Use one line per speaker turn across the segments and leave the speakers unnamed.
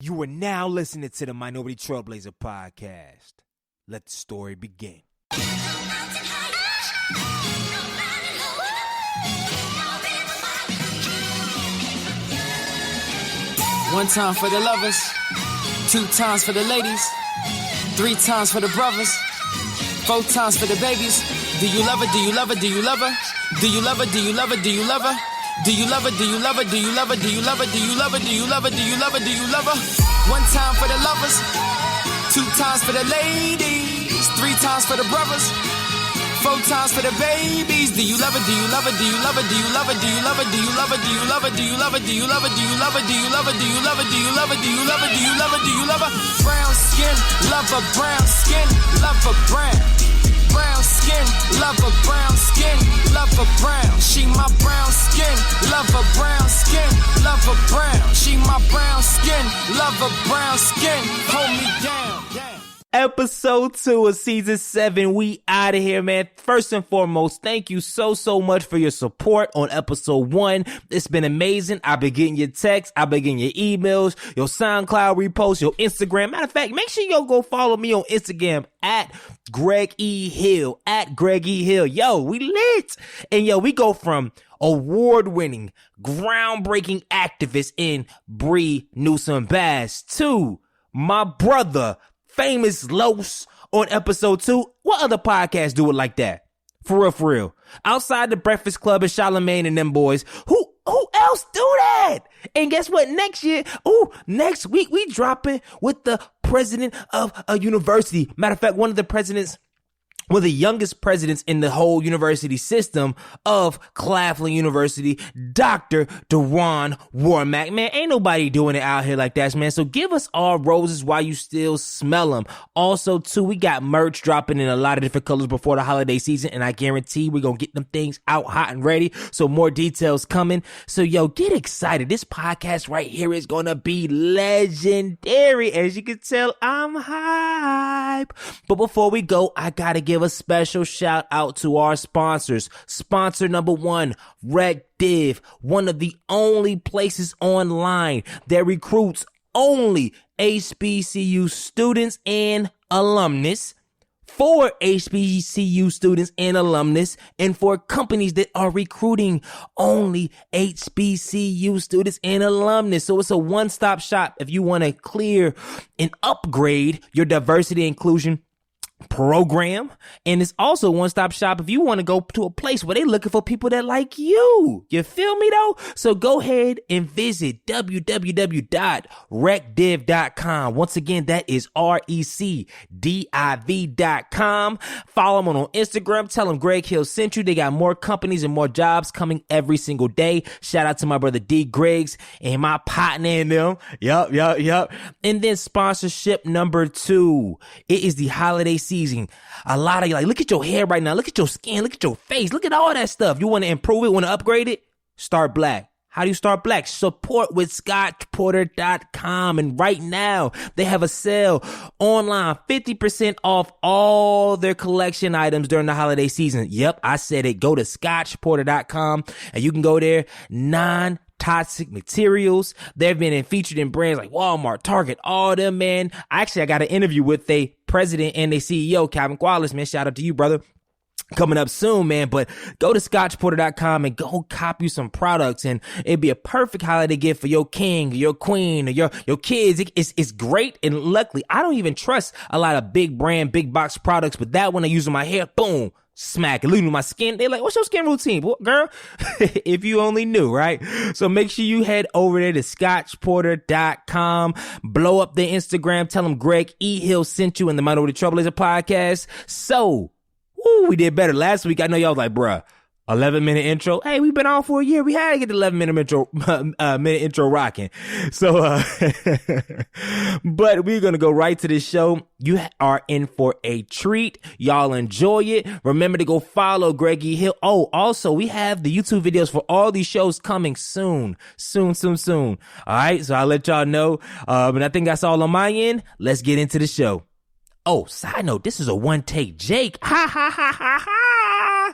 You are now listening to the Minority Trailblazer podcast. Let the story begin.
One time for the lovers, 2 times for the ladies, 3 times for the brothers, 4 times for the babies. Do you love her? Do you love her? Do you love her? Do you love her? Do you love her? Do you love her? Do you love her? Do you love her? Do you love her? Do you love her? Do you love her? Do you love her? Do you love her? Do you love her? 1 time for the lovers, 2 times for the ladies, 3 times for the brothers, 4 times for the babies. Do you love her? Do you love her? Do you love her? Do you love her? Do you love her? Do you love her? Do you love her? Do you love her? Do you love her? Do you love her? Do you love her? Do you love her? Do you love her? Do you love her? Do you love her? Do you love her? Brown skin, love her brown skin, love her brown. Brown skin, love her brown skin, love her brown. She my brown skin, love her brown skin, love her brown. She my brown skin, love her brown skin. Hold me down.
Episode 2 of season 7. We out of here, man. First and foremost, thank you so much for your support on episode 1. It's been amazing. I've been getting your texts. I've been getting your emails, your SoundCloud reposts, your Instagram. Matter of fact, make sure you go follow me on Instagram at Greg E. Hill, at Greg E. Hill. Yo, we lit. And yo, we go from award-winning, groundbreaking activist in Bree Newsom Bass to my brother, Famous Los, on episode 2. What other podcasts do it like that? For real. Outside the Breakfast Club and Charlamagne and them boys, who else do that? And guess what? Next week we dropping with the president of a university. Matter of fact, one of the youngest presidents in the whole university system of Claflin University, Dr. Dewan Warmack. Man, ain't nobody doing it out here like that, man. So give us all roses while you still smell them. Also, too, we got merch dropping in a lot of different colors before the holiday season, and I guarantee we're going to get them things out hot and ready. So more details coming. So, yo, get excited. This podcast right here is going to be legendary. As you can tell, I'm hype. But before we go, I got to give a special shout out to our sponsors. Sponsor number 1, RecDiv, one of the only places online that recruits only HBCU students and alumnus, for HBCU students and alumnus, and for companies that are recruiting only HBCU students and alumnus. So it's a one-stop shop if you want to clear and upgrade your diversity and inclusion program. And it's also one-stop shop if you want to go to a place where they're looking for people that like you. You feel me though? So go ahead and visit www.recdiv.com. Once again, that is RECDIV.com. Follow them on Instagram. Tell them Greg Hill sent you. They got more companies and more jobs coming every single day. Shout out to my brother D Griggs and my partner in them. Yup. And then sponsorship number 2. It is the holiday season. A lot of you like, look at your hair right now. Look at your skin. Look at your face. Look at all that stuff. You want to improve it? Want to upgrade it? Start black. How do you start black? Support with ScotchPorter.com. And right now, they have a sale online, 50% off all their collection items during the holiday season. Yep, I said it. Go to ScotchPorter.com and you can go there. Non-toxic materials. They've been featured in brands like Walmart, Target, all them, man. I got an interview with the president and the CEO, Calvin Wallace, man. Shout out to you, brother. Coming up soon, man. But go to ScotchPorter.com and go cop you some products, and it'd be a perfect holiday gift for your king, your queen, or your kids. It's great, and luckily, I don't even trust a lot of big brand, big box products, but that one I use on my hair, boom, smack it. Look at my skin. They like, what's your skin routine? Well, girl, if you only knew, right? So make sure you head over there to ScotchPorter.com. Blow up their Instagram. Tell them Greg E. Hill sent you in the Minority Trailblazer podcast. So, we did better last week. I know y'all was like, bruh, 11-minute intro. Hey, we've been on for a year. We had to get the 11-minute intro rocking. So, but we're going to go right to this show. You are in for a treat. Y'all enjoy it. Remember to go follow Greggy Hill. Oh, also, we have the YouTube videos for all these shows coming soon. Soon. All right. So I'll let y'all know. But I think that's all on my end. Let's get into the show. Oh, side note, this is a one-take Jake. Ha.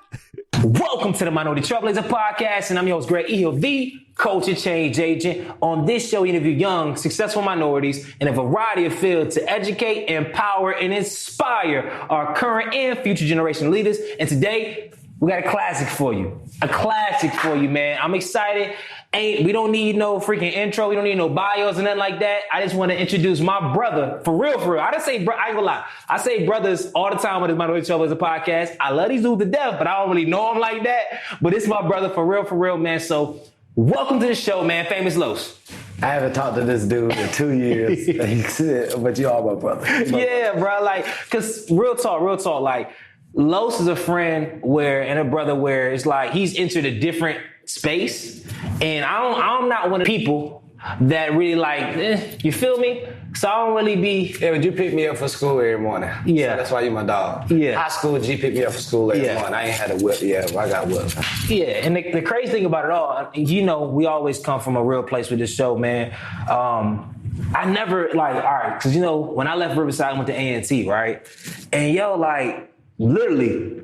Welcome to the Minority Trailblazer Podcast, and I'm your host, Greg Ehill, the culture change agent. On this show, we interview young, successful minorities in a variety of fields to educate, empower, and inspire our current and future generation leaders. And today, we got a classic for you. A classic for you, man. I'm excited. We don't need no freaking intro. We don't need no bios and nothing like that. I just want to introduce my brother, for real. I didn't say, I ain't gonna lie. I say brothers all the time on this Minority Trailblazer Podcast. I love these dudes to death, but I don't really know them like that. But it's my brother, for real, man. So welcome to the show, man. Famous Los.
I haven't talked to this dude in 2 years, but you are my brother.
Yeah, bro. Like, cause real talk, like, Los is a friend and a brother where it's like he's entered a different space, and I'm not one of the people that really like, you feel me? So I don't really be.
Yeah, but you pick me up for school every morning.
Yeah.
So that's why you my dog.
Yeah.
High school, G picked me up for school every morning. I ain't had a whip yet, but I got a whip.
Yeah, and the crazy thing about it all, you know, we always come from a real place with this show, man. I never, like, all right, because, you know, when I left Riverside, I went to A&T, right? And yo, like, literally,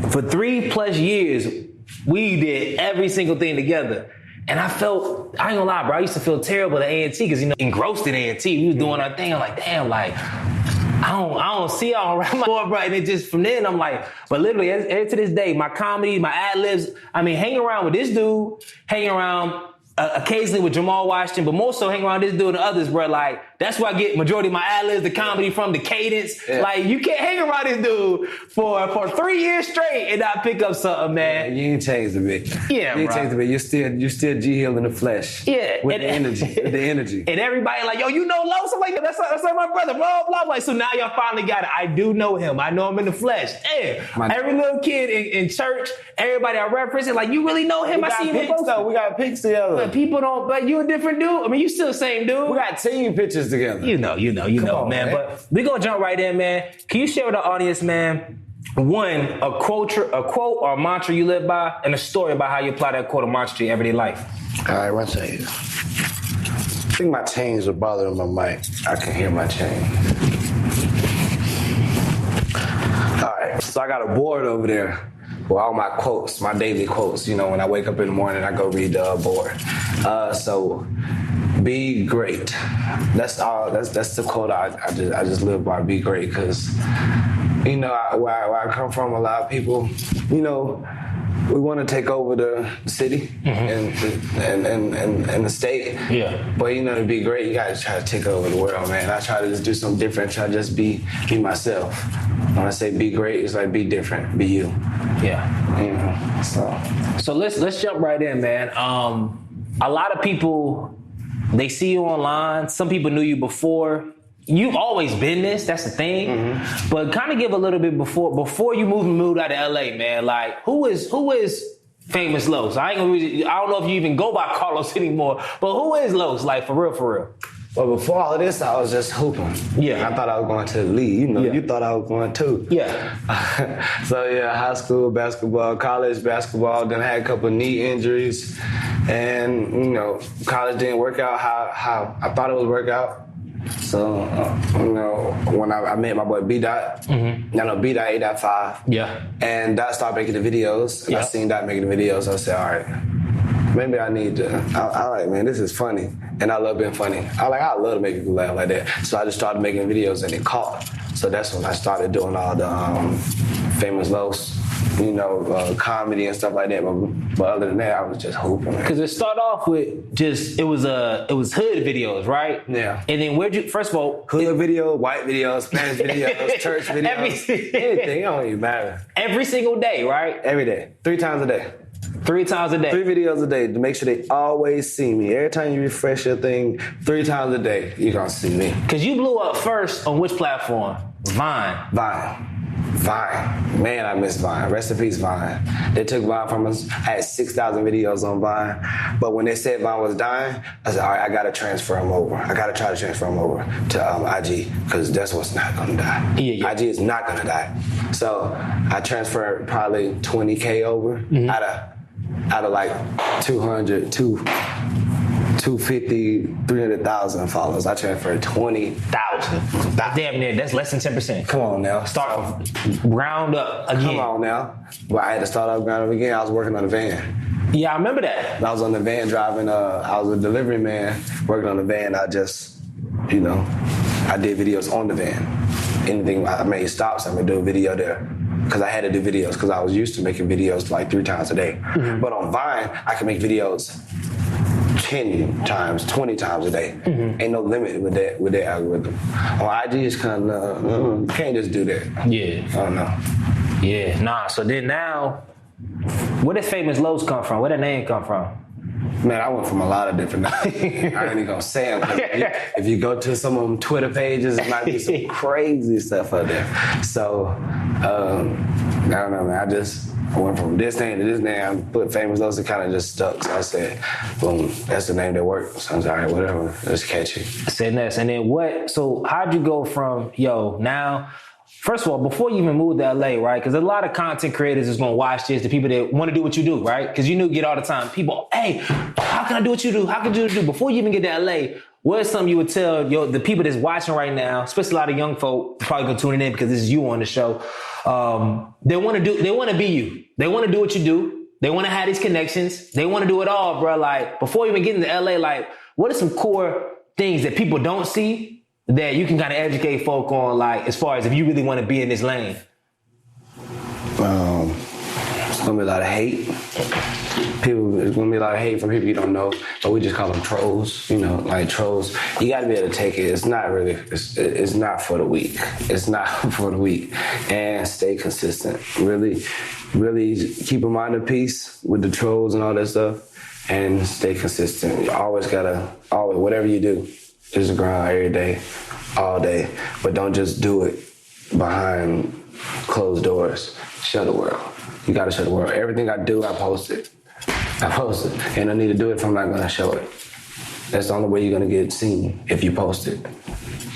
for 3+ years, we did every single thing together. And I ain't gonna lie, bro, I used to feel terrible at A&T because, you know, engrossed in A&T. We was doing our thing. I'm like, damn, like, I don't see y'all around my board, bro. And it just, from then, I'm like, but literally, to this day, my comedy, my ad-libs, I mean, hanging around with this dude, hanging around occasionally with Jamal Washington, but more so hanging around this dude and others, bro. Like, that's where I get majority of my ad-libs, the comedy from, the cadence. Yeah. Like, you can't hang around this dude for 3 years straight and not pick up something, man.
Yeah, you ain't changed a bit.
Yeah,
you ain't changed a bit. You still G Hill in the flesh.
Yeah.
With the energy.
And everybody like, yo, you know Los? I'm like, that's like my brother, blah, blah, blah. Like, so now y'all finally got it. I do know him. I know him in the flesh. Damn. Every little kid in church, everybody I represent, like, you really know him?
We
I see him.
We got pics together.
But people don't, but you a different dude. I mean, you still the same dude.
We got team pictures together.
You know,
on,
man. But we gonna jump right in, man. Can you share with the audience, man, one, a quote or a mantra you live by, and a story about how you apply that quote or mantra to your everyday life?
All right, one second. I think my chains are bothering my mic. I can hear my chain. All right, so I got a board over there with all my quotes, my daily quotes. You know, when I wake up in the morning, I go read the board. So, be great. That's the quote I just live by. Be great, because you know where I come from, a lot of people, you know, we want to take over the city and the state.
Yeah.
But you know, to be great, you gotta try to take over the world, man. I try to just do something different. Try to just be myself. When I say be great, it's like be different, be you.
Yeah.
You know. So
let's jump right in, man. A lot of people, they see you online. Some people knew you before. You've always been this. That's the thing. But kind of give a little bit before you moved out of LA, man. Like, who is Famous Los? I don't know if you even go by Carlos anymore. But who is Los? Like, for real.
Well, before all of this, I was just hooping.
Yeah.
I thought I was going to the league. You know,
Yeah.
You thought I was going too.
Yeah.
So, yeah, high school basketball, college basketball, then I had a couple of knee injuries. And, you know, college didn't work out how I thought it would work out. So, you know, when I met my boy B-Dot, I know B-Dot 8.5.
Yeah.
And Dot started making the videos. And I seen Dot making the videos. I said, all right, maybe I need to. I like, man, this is funny. And I love being funny. I love to make people laugh like that. So I just started making videos and it caught. So that's when I started doing all the Famous Los, you know, comedy and stuff like that. But other than that, I was just hooping.
Because it started off with just, it was hood videos, right?
Yeah.
And then where'd you, first of all,
hood video, white videos, Spanish videos, church videos, anything. It don't even matter.
Every single day, right?
Every day. 3 times a day.
3 times a day.
3 videos a day to make sure they always see me. Every time you refresh your thing, 3 times a day, you're going to see me.
Because you blew up first on which platform? Vine.
Man, I miss Vine. Rest in peace, Vine. They took Vine from us. I had 6,000 videos on Vine. But when they said Vine was dying, I said, all right, I got to transfer them over. I got to try to transfer them over to IG, because that's what's not going to die.
Yeah.
IG is not going to die. So I transferred probably 20K over out of like 200 250, 300,000 followers. I transferred 20,000.
Damn near, that's less than 10%.
Come on now.
Start from ground up again.
Come on now. But I had to start up ground up again. I was working on a van.
Yeah, I remember that.
I was on the van driving. I was a delivery man working on the van. I just, I did videos on the van. Anything I made stops, I would do a video there. Because I had to do videos because I was used to making videos like 3 times a day. Mm-hmm. But on Vine, I can make videos 10 times, 20 times a day. Mm-hmm. Ain't no limit with that algorithm. On IG, it's kind of, you can't just do that.
Yeah.
I don't know.
Yeah, nah. So then now, where did Famous Lowe's come from? Where did that name come from?
Man, I went from a lot of different names. I ain't even gonna say them. If you go to some of them Twitter pages, it might be some crazy stuff out there. So, I don't know, man. I went from this name to this name. I put Famous Lowe's, it kind of just stuck. So I said, boom, that's the name that worked. So I was all right, whatever, let's catch it.
I said next. And then so how'd you go from, now, first of all, before you even moved to LA, right? Because a lot of content creators is going to watch this, the people that want to do what you do, right? Because you get all the time, people, hey, how can I do what you do? How can you do? Before you even get to LA, what is something you would tell the people that's watching right now, especially a lot of young folk, probably going to tune in because this is you on the show. They want to be you. They want to do what you do. They want to have these connections. They want to do it all, bro. Like, before you even get into LA, like, what are some core things that people don't see that you can kind of educate folk on, like, as far as if you really want to be in this lane?
It's going to be a lot of hate. It's going to be a lot of hate from people you don't know, but we just call them trolls, like trolls. You got to be able to take it. It's not for the weak. It's not for the weak. And stay consistent. Really, really keep a mind at peace with the trolls and all that stuff and stay consistent. You always whatever you do, just grind every day, all day. But don't just do it behind closed doors. Show the world. You got to show the world. Everything I do, I post it. And I need to do it if I'm not going to show it. That's the only way you're going to get seen, if you post it.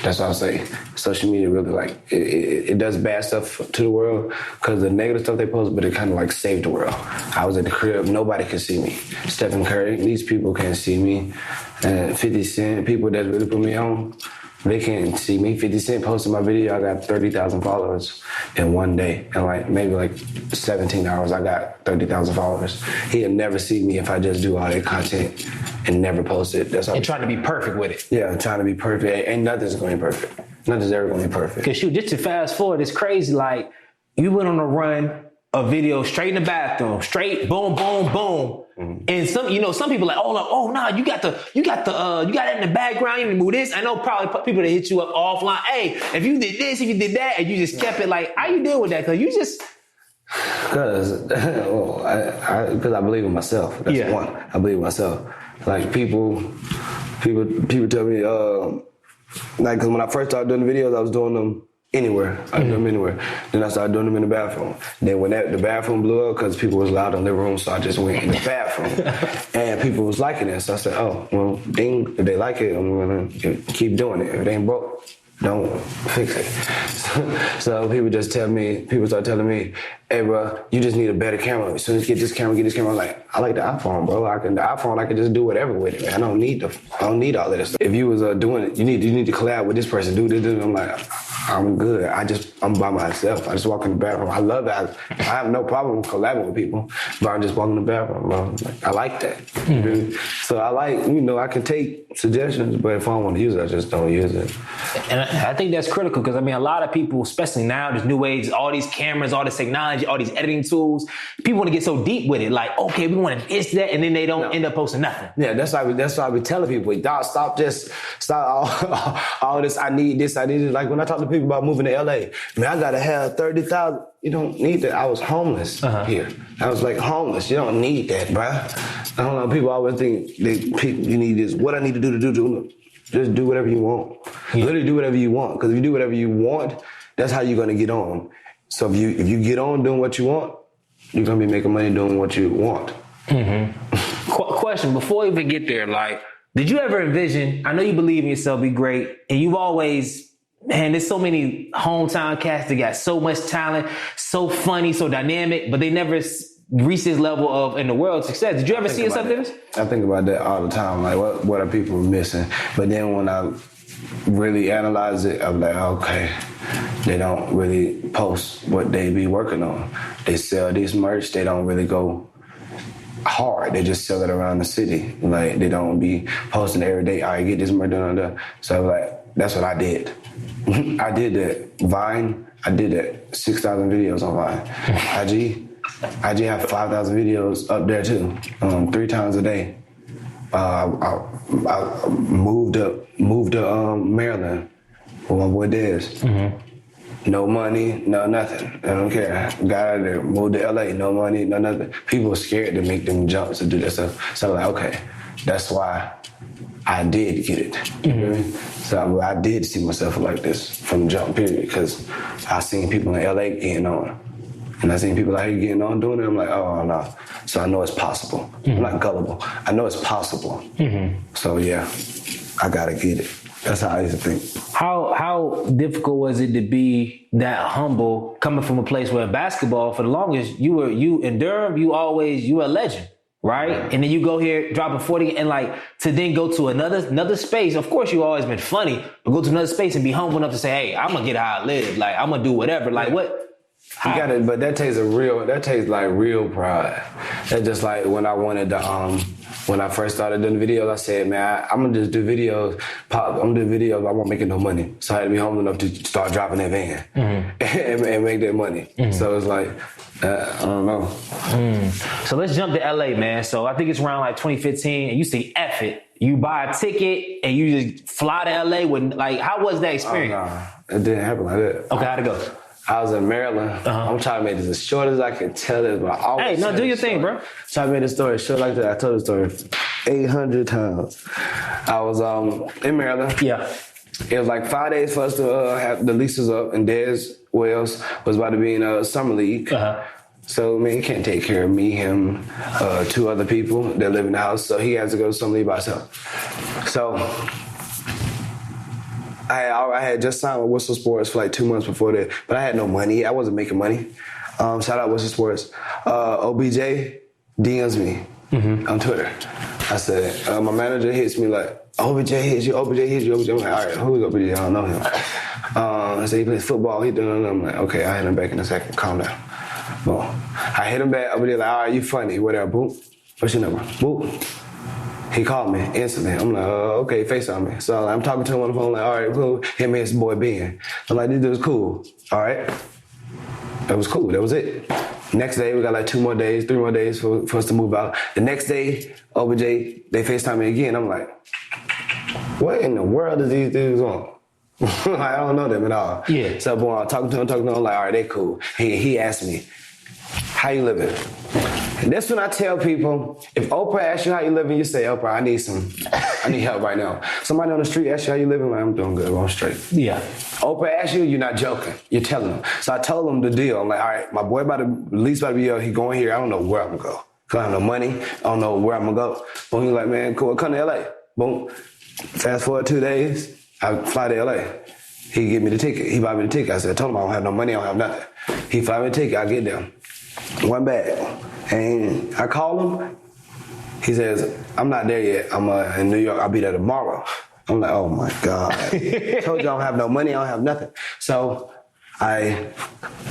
That's what I'm saying. Social media really, it does bad stuff to the world because the negative stuff they post, but it kind of saved the world. I was at the crib, nobody could see me. Stephen Curry, these people can't see me. 50 Cent, people that really put me on, they can't see me. 50 Cent posted my video, I got 30,000 followers in one day. And maybe 17 hours, I got 30,000 followers. He'll never see me if I just do all that content and never post it. That's all.
And trying to be perfect with it.
Yeah, trying to be perfect. Ain't nothing's going to be perfect. Nothing's ever going to be perfect.
Because just to fast forward, it's crazy. You went on a run, a video straight in the bathroom, straight boom, boom, boom. Mm-hmm. And some people you got it in the background, you need to move this. I know probably people that hit you up offline. Hey, if you did this, if you did that, and you just kept it, how you deal with that? Because you just...
Because I believe in myself. That's one. I believe in myself. People tell me, because when I first started doing the videos, I was doing them anywhere. I do them anywhere. Then I started doing them in the bathroom. Then when the bathroom blew up, because people was loud in the living room, so I just went in the bathroom. And people was liking it. So I said, if they like it, I'm going to keep doing it. If it ain't broke, don't fix it. So people start telling me, hey, bro, you just need a better camera. As soon as you get this camera. I'm like, I like the iPhone, bro. I can just do whatever with it, man. I don't need all of this stuff. If you was doing it, you need to collab with this person, do this. I'm like, I'm good. I'm by myself. I just walk in the bathroom. I love that. I have no problem collabing with people, but I'm just walking in the bathroom, bro. I like that. Mm-hmm. So I can take suggestions, but if I don't want to use it, I just don't use it.
And I think that's critical because, a lot of people, especially now, this new age, all these cameras, all this technology, all these editing tools, people want to get so deep with it. Okay, we want this, that, and then they don't end up posting nothing.
Yeah, that's why I be telling people, dog, stop all this. I need this. Like when I talk to people about moving to LA, man, I gotta have 30,000. You don't need that. I was homeless here. I was homeless. You don't need that, bro. I don't know. People always think you need this. What I need to do. Just do whatever you want. Yeah. Literally do whatever you want. Because if you do whatever you want, that's how you're gonna get on. So if you get on doing what you want, you're gonna be making money doing what you want.
Mm-hmm. Question before we even get there, did you ever envision? I know you believe in yourself, be great, and you've always. Man, there's so many hometown cats that got so much talent, so funny, so dynamic, but they never reach this level of in the world success. Did you ever see yourself do this?
I think about that all the time. Like, what are people missing? But then when I really analyze it, I'm like, okay, they don't really post what they be working on. They sell these merch. They don't really go hard. They just sell it around the city. Like, they don't be posting every day. All right, get this merch done. So like, that's what I did. I did that. Vine, I did that. 6,000 videos on Vine. IG have 5,000 videos up there too, 3 times a day. I moved to Maryland with my boy Dez. No money, no nothing. I don't care. Got out of there, moved to LA, no money, no nothing. People were scared to make them jumps to do that stuff. So I'm like, okay, that's why I did get it. You know what I mean? So I did see myself like this from the jump, period, because I seen people in LA getting on. And I seen people out here getting on doing it. I'm like, oh, no. So I know it's possible. I'm not gullible. I know it's possible. So yeah, I gotta get it. That's how I used to think.
How difficult was it to be that humble coming from a place where basketball, for the longest, you in Durham, you were a legend, right? And then you go here dropping 40 and like to then go to another space. Of course, you always been funny, but go to another space and be humble enough to say, hey, I'm gonna get how I live. Like, I'm gonna do whatever. Like, what?
You got it, but that takes like real pride. That's just like when I wanted to, when I first started doing videos, I said, man, I'm gonna just do videos, I'm gonna do videos, I won't make no money. So I had to be humble enough to start dropping that van and make that money. So it's like, I don't know.
So let's jump to LA, man. So I think it's around like 2015 and you say F it. You buy a ticket and you just fly to LA with, like, how was that experience?
Oh, nah, it didn't happen like that.
Okay, how'd it go?
I was in Maryland. I'm trying to make this as short as I can tell it, but I always
do your thing, bro.
Try to make the story short like that. I told the story 800 times. I was in Maryland.
Yeah.
It was like 5 days for us to have the leases up, and Dez Wells was about to be in a summer league. So, man, he can't take care of me, him, 2 other people that live in the house, so he has to go to summer league by himself. So I had just signed with Whistle Sports for like 2 months before that, but I had no money. I wasn't making money. Shout out Whistle Sports. OBJ DMs me on Twitter. I said, my manager hits me like, OBJ hits you, OBJ hits you, OBJ. I'm like, all right, who's OBJ? I don't know him. I said, he plays football. He doing it. I'm like, okay, I hit him back in a second. Calm down. Boom. I hit him back. OBJ like, all right, you funny. Whatever. Boom. What's your number? Boom. He called me instantly. I'm like, okay, FaceTime me. So I'm talking to him on the phone, like, all right, cool. Him and his boy Ben. I'm like, this dude's cool. All right. That was cool. That was it. Next day, we got like 2 more days, 3 more days for us to move out. The next day, OBJ, they FaceTime me again. I'm like, what in the world is these dudes on? I don't know them at all.
Yeah.
So, boy, I'm talking to him, I'm like, all right, they cool. He asked me, how you living? And that's when I tell people, if Oprah asks you how you living, you say, Oprah, I need help right now. Somebody on the street asks you how you living, like, I'm doing good, I'm straight.
Yeah.
Oprah asks you, you're not joking. You're telling them. So I told them the deal. I'm like, all right, my boy least about to be out. He going here. I don't know where I'm gonna go. Cause I have no money. I don't know where I'm gonna go. Boom, he's like, man, cool, come to LA. Boom. Fast forward 2 days, I fly to LA. He give me the ticket. He buy me the ticket. I said, I told him I don't have no money, I don't have nothing. He fly me the ticket, I get there. One bag. And I call him. He says, I'm not there yet. I'm in New York. I'll be there tomorrow. I'm like, oh my God. Told you I don't have no money. I don't have nothing. So I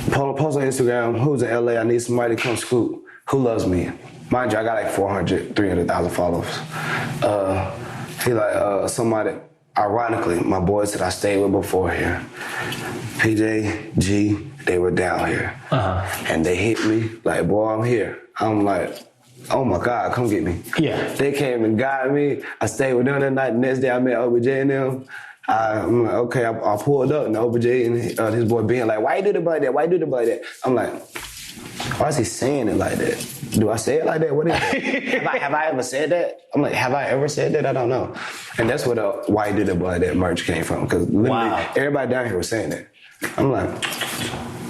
post on Instagram, who's in LA? I need somebody to come scoop. Who loves me? Mind you, I got like 400, 300,000 followers. He like, somebody, ironically, my boys that I stayed with before here, PJ, G, they were down here. And they hit me like, boy, I'm here. I'm like, oh my God, come get me.
Yeah.
They came and got me. I stayed with them that night. The next day I met OBJ and them. I'm like, okay, I pulled up and OBJ and his boy Ben like, why you do it like that? Why you do it like that? I'm like, why is he saying it like that? Do I say it like that? What is it? have I ever said that? I'm like, have I ever said that? I don't know. And that's where the why you did it like that merch came from. Because literally everybody down here was saying that. I'm like,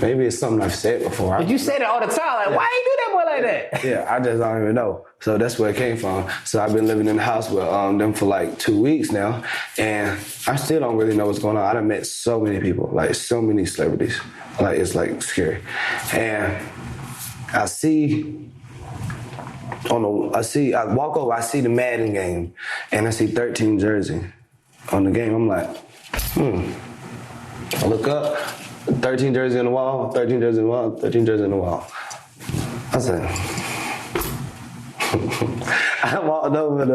maybe it's something I've said before.
But you say that all the time. Like, why you do that boy like that?
Yeah, I just don't even know. So that's where it came from. So I've been living in the house with them for like 2 weeks now. And I still don't really know what's going on. I done met so many people, like so many celebrities. Like, it's like scary. And I see I walk over, I see the Madden game, and I see 13 jersey on the game. I'm like, I look up, 13 jersey on the wall, 13 jersey on the wall, 13 jersey on the wall. I said, I walked over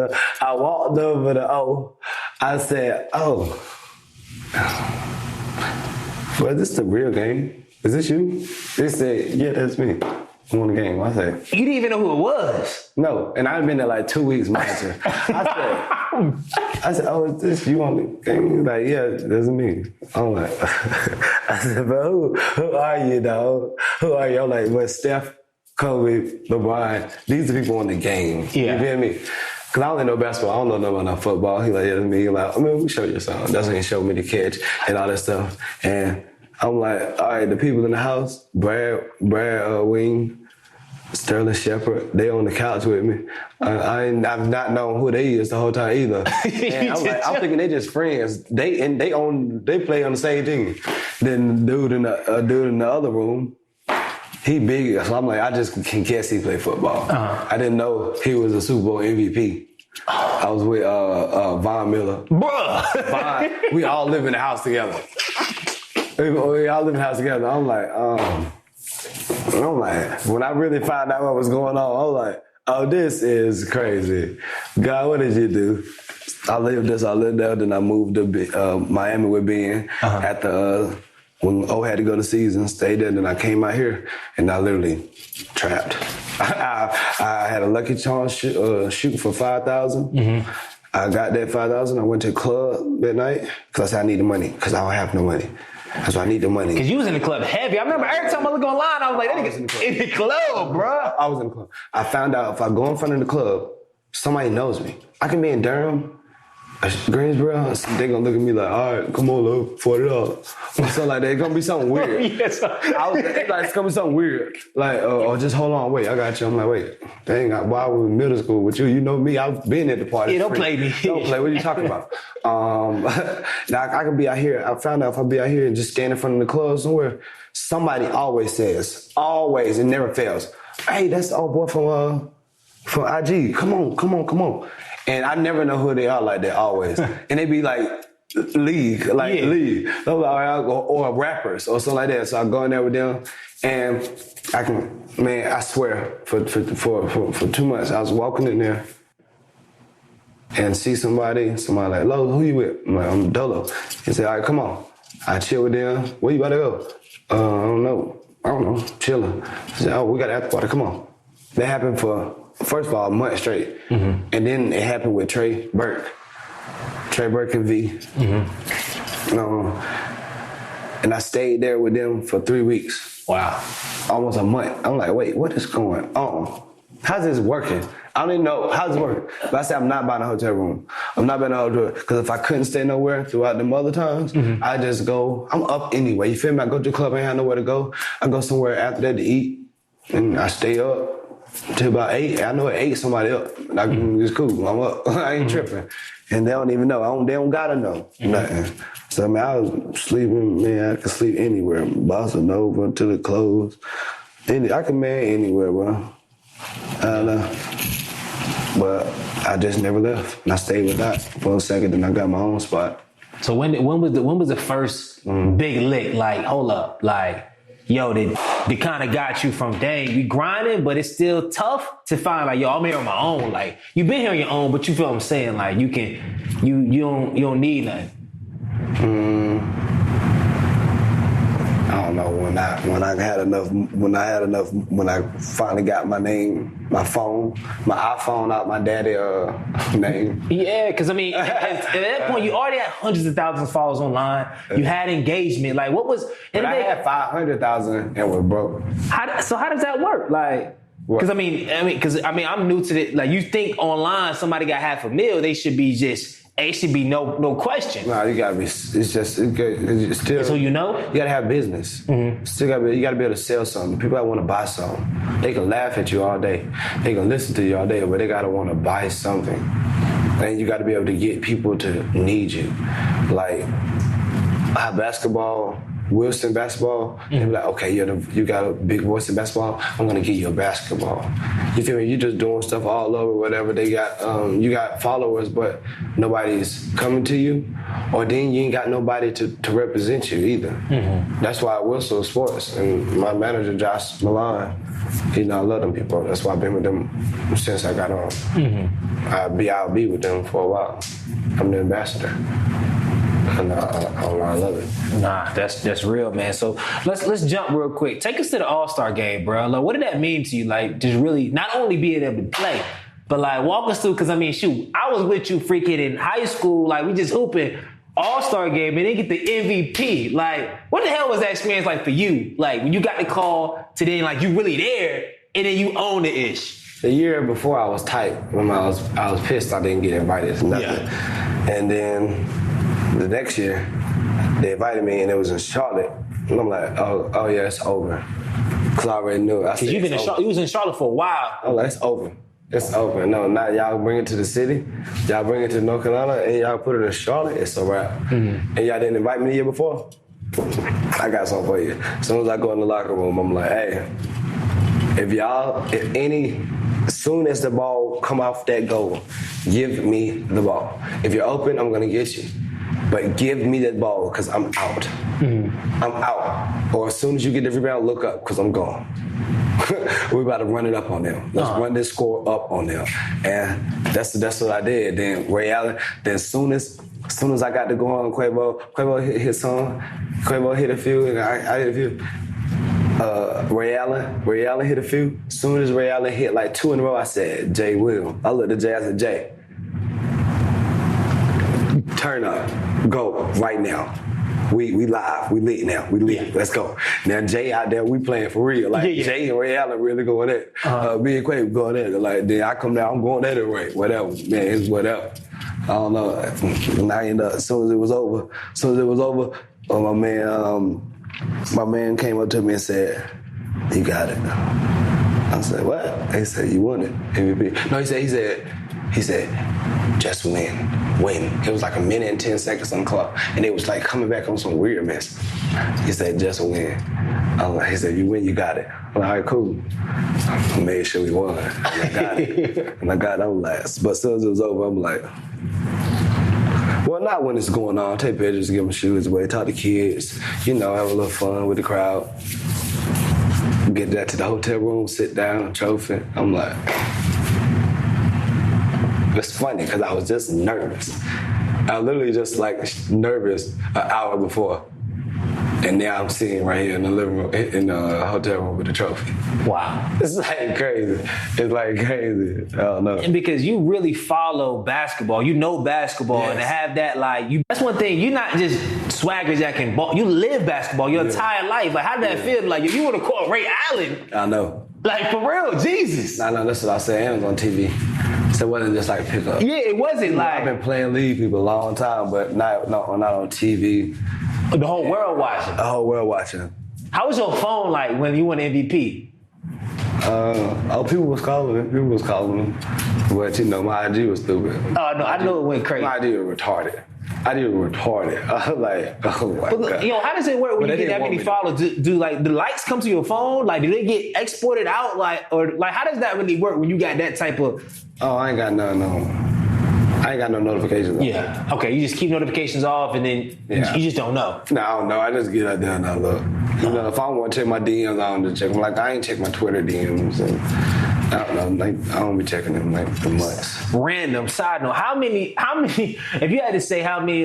the O. I said, oh, well, is this the real game? Is this you? They said, yeah, that's me. I'm on the game. I said,
you didn't even know who it was?
No, and I've been there like 2 weeks, manager. I said, oh, is this you on the game? He's like, yeah, that's me. I'm like, I said, but who are you, dog? Who are you? I'm like, well, Steph, Kobe, LeBron, these are people on the game.
Yeah.
You feel me? Because I only know basketball. I don't know nothing about football. He's like, yeah, that's me. He's like, I mean, we show you something. That's when he showed me the catch and all that stuff. And I'm like, all right, the people in the house, Brad Wing, Sterling Shepard, they on the couch with me. I've not known who they is the whole time either. And I'm thinking they just friends. They play on the same team. Then dude in the other room, he big, so I'm like, I just can guess he play football. I didn't know he was a Super Bowl MVP. I was with Von Miller.
Bruh!
We all live in the house together. We all live in the house together. I'm like, when I really found out what was going on, I was like, oh, this is crazy. God, what did you do? I lived there, then I moved to Miami with Ben at the, when O had to go to season, stayed there, then I came out here, and I literally trapped. I had a Lucky Charm shoot for $5,000. I got that $5,000. I went to the club that night because I said I need the money because I don't have no money. That's why I need the money.
Because you was in the club heavy. I remember every time I look online, I was like, that nigga's in the club, bro.
I was in the club. I found out if I go in front of the club, somebody knows me. I can be in Durham, Greensboro, they gonna look at me like, all right, come on, look, $40. Or something like that. It's gonna be something weird.
Yes.
It's gonna be something weird. Like, oh, just hold on, wait, I got you. I'm like, wait, dang, why I was in middle school with you? You know me, I've been at the party.
Yeah, don't play me.
Don't play, what are you talking about? Now, I can be out here, I found out if I be out here and just stand in front of the club somewhere, somebody always says, always, it never fails, hey, that's the old boy from IG, come on. And I never know who they are like that, always. And they be like, league. Or rappers or something like that. So I go in there with them, and I swear, for 2 months, I was walking in there and see somebody like, Lo, who you with? I'm like, I'm Dolo. He said, all right, come on. I chill with them. Where you about to go? I don't know, chilling. He said, oh, we got after party, come on. That happened for, first of all, a month straight. And then it happened with Trey Burke and V. And I stayed there with them for 3 weeks.
Wow.
Almost a month. I'm like, wait, what is going on? How's this working? I don't even know how's it working. But I said, I'm not buying a hotel room. I'm not buying a hotel room. Because if I couldn't stay nowhere throughout them other times, I just go, I'm up anyway. You feel me? I go to the club, I ain't have nowhere to go. I go somewhere after that to eat. And I stay up till about 8. I know at 8 somebody up. It's cool. I'm up. I ain't tripping. And they don't even know. They don't gotta know nothing. So I mean, I was sleeping, man, I could sleep anywhere. Bossa Nova to the clothes. I could man anywhere, bro. I don't know. But I just never left. And I stayed with that for a second, then I got my own spot.
So when was the first big lick? Like, hold up, like, yo, they kind of got you from, dang, we grinding, but it's still tough to find, like, yo, I'm here on my own. Like, you've been here on your own, but you feel what I'm saying? Like, you don't need nothing.
I don't know, when I finally got my name, my iPhone out my daddy name.
Yeah, because I mean, at that point, you already had hundreds of thousands of followers online. You had engagement. Like, what was?
But I had 500,000 and was broke.
So how does that work? Like, because I'm new to it. Like, you think online somebody got 500,000, they should be no question.
No, you gotta be. It's still.
So you know,
you gotta have business. Still you gotta be able to sell something. People that want to buy something, they can laugh at you all day, they can listen to you all day, but they gotta want to buy something. And you gotta be able to get people to need you. Like, basketball Wilson basketball, and be like, okay, you got a big voice in basketball, I'm gonna give you a basketball. You feel me? You just doing stuff all over, whatever. They got, you got followers, but nobody's coming to you, or then you ain't got nobody to represent you either. Mm-hmm. That's why I whistle sports, and my manager, Josh Milan, I love them people. That's why I've been with them since I got on. Mm-hmm. I'll be with them for a while. I'm the ambassador. And I love it.
Nah, that's real, man. So let's jump real quick. Take us to the All-Star game, bro. Like, what did that mean to you? Like, just really not only being able to play, but like walk us through. Because I mean, shoot, I was with you freaking in high school. Like, we just hooping All-Star game and then get the MVP. Like, what the hell was that experience like for you? Like, when you got the call to then like you really there and then you own the ish.
The year before I was tight. When I was pissed I didn't get invited to nothing. Yeah. And then the next year, they invited me, and it was in Charlotte. And I'm like, oh yeah, it's over. Because I already knew it.
Because you was in Charlotte for a while.
I'm like, it's over. It's over. No, now y'all bring it to the city, y'all bring it to North Carolina, and y'all put it in Charlotte, it's a wrap. Mm-hmm. And y'all didn't invite me the year before? I got something for you. As soon as I go in the locker room, I'm like, hey, as soon as the ball come off that goal, give me the ball. If you're open, I'm gonna get you. But give me that ball, because I'm out. Mm-hmm. I'm out. Or as soon as you get the rebound, look up, because I'm gone. We're about to run it up on them. Let's run this score up on them. And that's what I did. Then Ray Allen, as soon as I got to go on Quavo hit his song. Quavo hit a few, and I hit a few. Ray Allen hit a few. As soon as Ray Allen hit like 2 in a row, I said, Jay will. I looked at Jay, I said, Jay, turn up. Go right now. We live. We lit now. We lit. Yeah. Let's go. Now Jay out there, we playing for real. Like Jay and Ray Allen really going at it. Me and Quavo going at it. Like then I come down, I'm going at it right. Whatever. Man, it's whatever. I don't know. And I ended up as soon as it was over, my man came up to me and said, you got it. I said, what? He said, you won it. MVP. No, he said, just win. It was like 1 minute and 10 seconds on the clock. And it was like coming back on some weird mess. He said, just win. He said, you win, you got it. I'm like, all right, cool. I made sure we won. And I got it. I'm last. But as soon as it was over, I'm like, well, not when it's going on. Take pictures, give them shoes away, talk to kids, have a little fun with the crowd. Get that to the hotel room, sit down, trophy. I'm like, it's funny because I was just nervous. I was literally just like nervous an hour before. And now I'm sitting right here in the living room, in the hotel room with the trophy.
Wow.
It's like crazy. It's like crazy. I don't know.
And because you really follow basketball, you know basketball, yes. And to have that, that's one thing. You're not just swagger jacking ball. You live basketball your entire life. Like, how did that feel? Like, if you want to call Ray Allen.
I know.
Like, for real, Jesus.
I know, that's what I said. And it was on TV. So it wasn't just like pick up.
Yeah, it wasn't like.
I've been playing league people a long time, but not on TV.
The whole world watching.
The whole world watching.
How was your phone like when you won MVP?
People was calling me. But my IG was stupid.
Oh no, I know it went crazy.
My IG was retarded. I was like, oh my God.
How does it work when you get that many followers? Do like the likes come to your phone? Like, do they get exported out? Or how does that really work when you got that type of?
Oh, I ain't got no notifications.
Yeah. Okay, you just keep notifications off and then you just don't know.
No, I don't know. I just get out there and I look. If I want to check my DMs, I don't just check them. Like, I ain't check my Twitter DMs. And I don't know. Like, I don't be checking them for months.
Random side note. How many, if you had to say how many,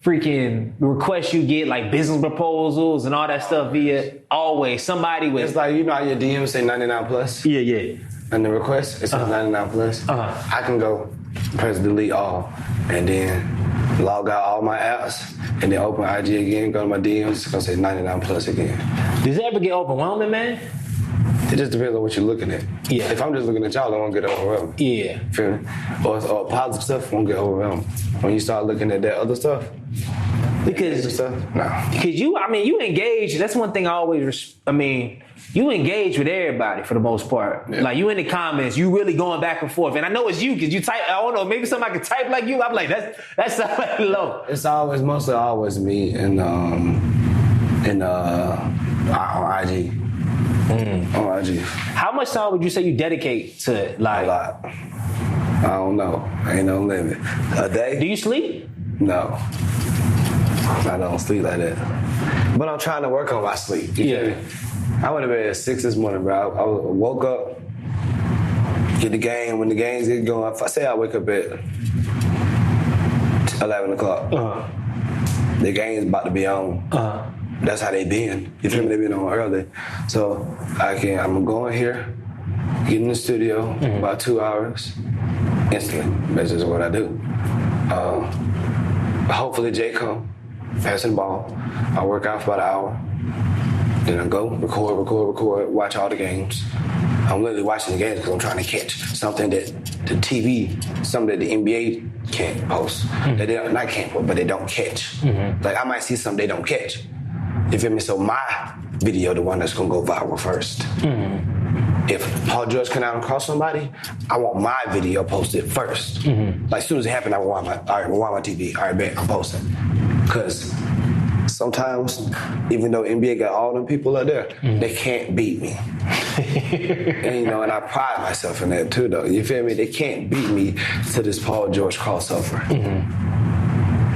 freaking requests you get, like business proposals and all that stuff via always somebody with.
It's like, how your DMs say 99 plus?
Yeah.
And the request, it says 99 plus. I can go press delete all and then log out all my apps and then open IG again, go to my DMs, it's gonna say 99 plus again.
Does it ever get overwhelming, man?
It just depends on what you're looking at.
Yeah.
If I'm just looking at y'all, I won't get overwhelmed.
Yeah.
Feel me? Or positive stuff won't get overwhelmed. When you start looking at that other stuff,
because you engage. That's one thing I always. You engage with everybody for the most part. Yeah. Like, you in the comments, you really going back and forth. And I know it's you because you type. I don't know, maybe somebody can type like you. I'm like, that's like low.
It's mostly always me, and And on IG. On IG.
How much time would you say you dedicate to like?
A lot. I don't know. Ain't no limit. A day?
Do you sleep?
No. I don't sleep like that. But I'm trying to work on my sleep.
Yeah.
I went to bed at 6 this morning, bro. I woke up, get the game. When the games get going, if I say I wake up at 11 o'clock, the game's about to be on. That's how they been. You feel me? They been on early. So I'm going here, get in the studio, about 2 hours, instantly. That's just what I do. Hopefully Jay come, passing the ball. I work out for about an hour. Then I go, record, watch all the games. I'm literally watching the games because I'm trying to catch something that the TV, something that the NBA can't post. That they don't, not can't post, but they don't catch. Like I might see something they don't catch. You feel me? So my video, the one that's gonna go viral first. If Paul George come out and cross somebody, I want my video posted first. Like as soon as it happened, I want my TV. All right, bet, I'm posting. Because sometimes, even though NBA got all them people out there, they can't beat me. and I pride myself in that too, though. You feel me? They can't beat me to this Paul George crossover.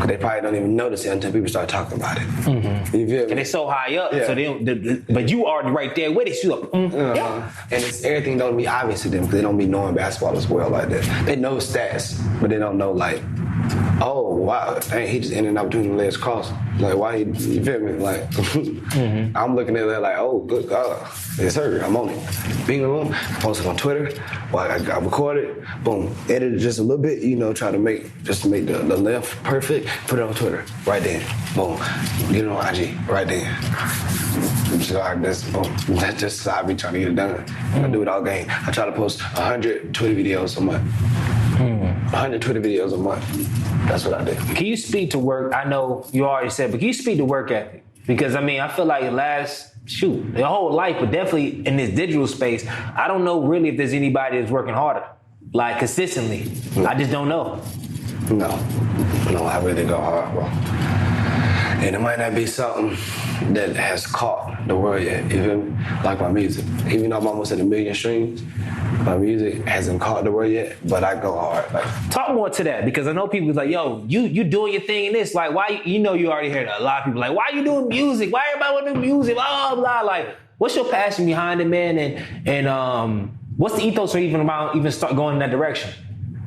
They probably don't even notice it until people start talking about it. You feel me?
And it's so high up, so they don't. But you already right there with it. So you
And it's everything don't be obvious to them because they don't be knowing basketball as well like that. They know stats, but they don't know like, oh wow, dang, he just ended up between the legs cross. Like why you feel me? Like I'm looking at that like, oh good God, it's her. I'm on it. Being room, posted on Twitter. Well, I got recorded. Boom, edited just a little bit. Try to make the length perfect. Put it on Twitter right then. Boom, get it on IG right then. So boom. That's just how I be trying to get it done. I do it all game. I try to post 100 Twitter videos a month. 100 Twitter videos a month. That's what I do.
Can you speak to work? I know you already said, but can you speak to work ethic? Because I feel like your whole life, but definitely in this digital space, I don't know really if there's anybody that's working harder, like consistently. I just don't know.
No, I really go hard, bro. And it might not be something that has caught the world yet, even like my music. Even though I'm almost at 1 million streams, my music hasn't caught the world yet, but I go hard.
Talk more to that, because I know people is like, yo, you doing your thing in this. Like, why, you already heard a lot of people like, why you doing music? Why everybody want to do music? Blah, blah. Like, what's your passion behind it, man? And what's the ethos for even start going in that direction?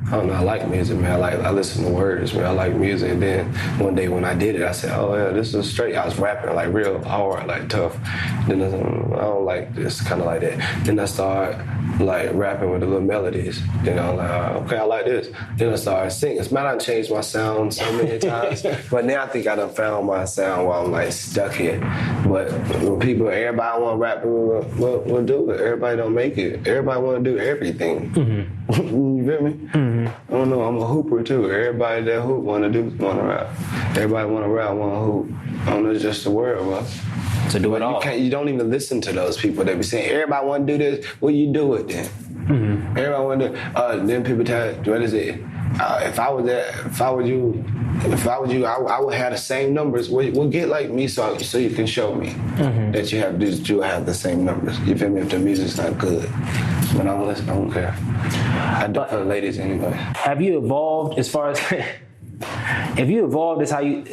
I don't know, I like music, man. I listen to words, man. I like music. And then one day when I did it, I said, oh yeah, this is straight. I was rapping like real hard, like tough. Then I don't like this, kind of like that. Then I started like rapping with the little melodies. Then I'm like, okay, I like this. Then I started singing. It's not I changed my sound so many times, but now I think I done found my sound while I'm like stuck here. But when everybody want to rap, we'll do it. Everybody don't make it. Everybody want to do everything. You feel me? I don't know, I'm a hooper too. Everybody that hoop want to rap. Everybody want to rap, want to hoop. I don't know, it's just the word, bro.
To do it all.
You don't even listen to those people that be saying, everybody want to do this, well, you do it then. Everybody want to do then people tell, what is it? If I was you, I would have the same numbers. Well, get like me so you can show me that you have the same numbers. You feel me? If the music's not good. But I don't listen, I don't care. I do it for the ladies anyway.
Have you evolved as far as as how you,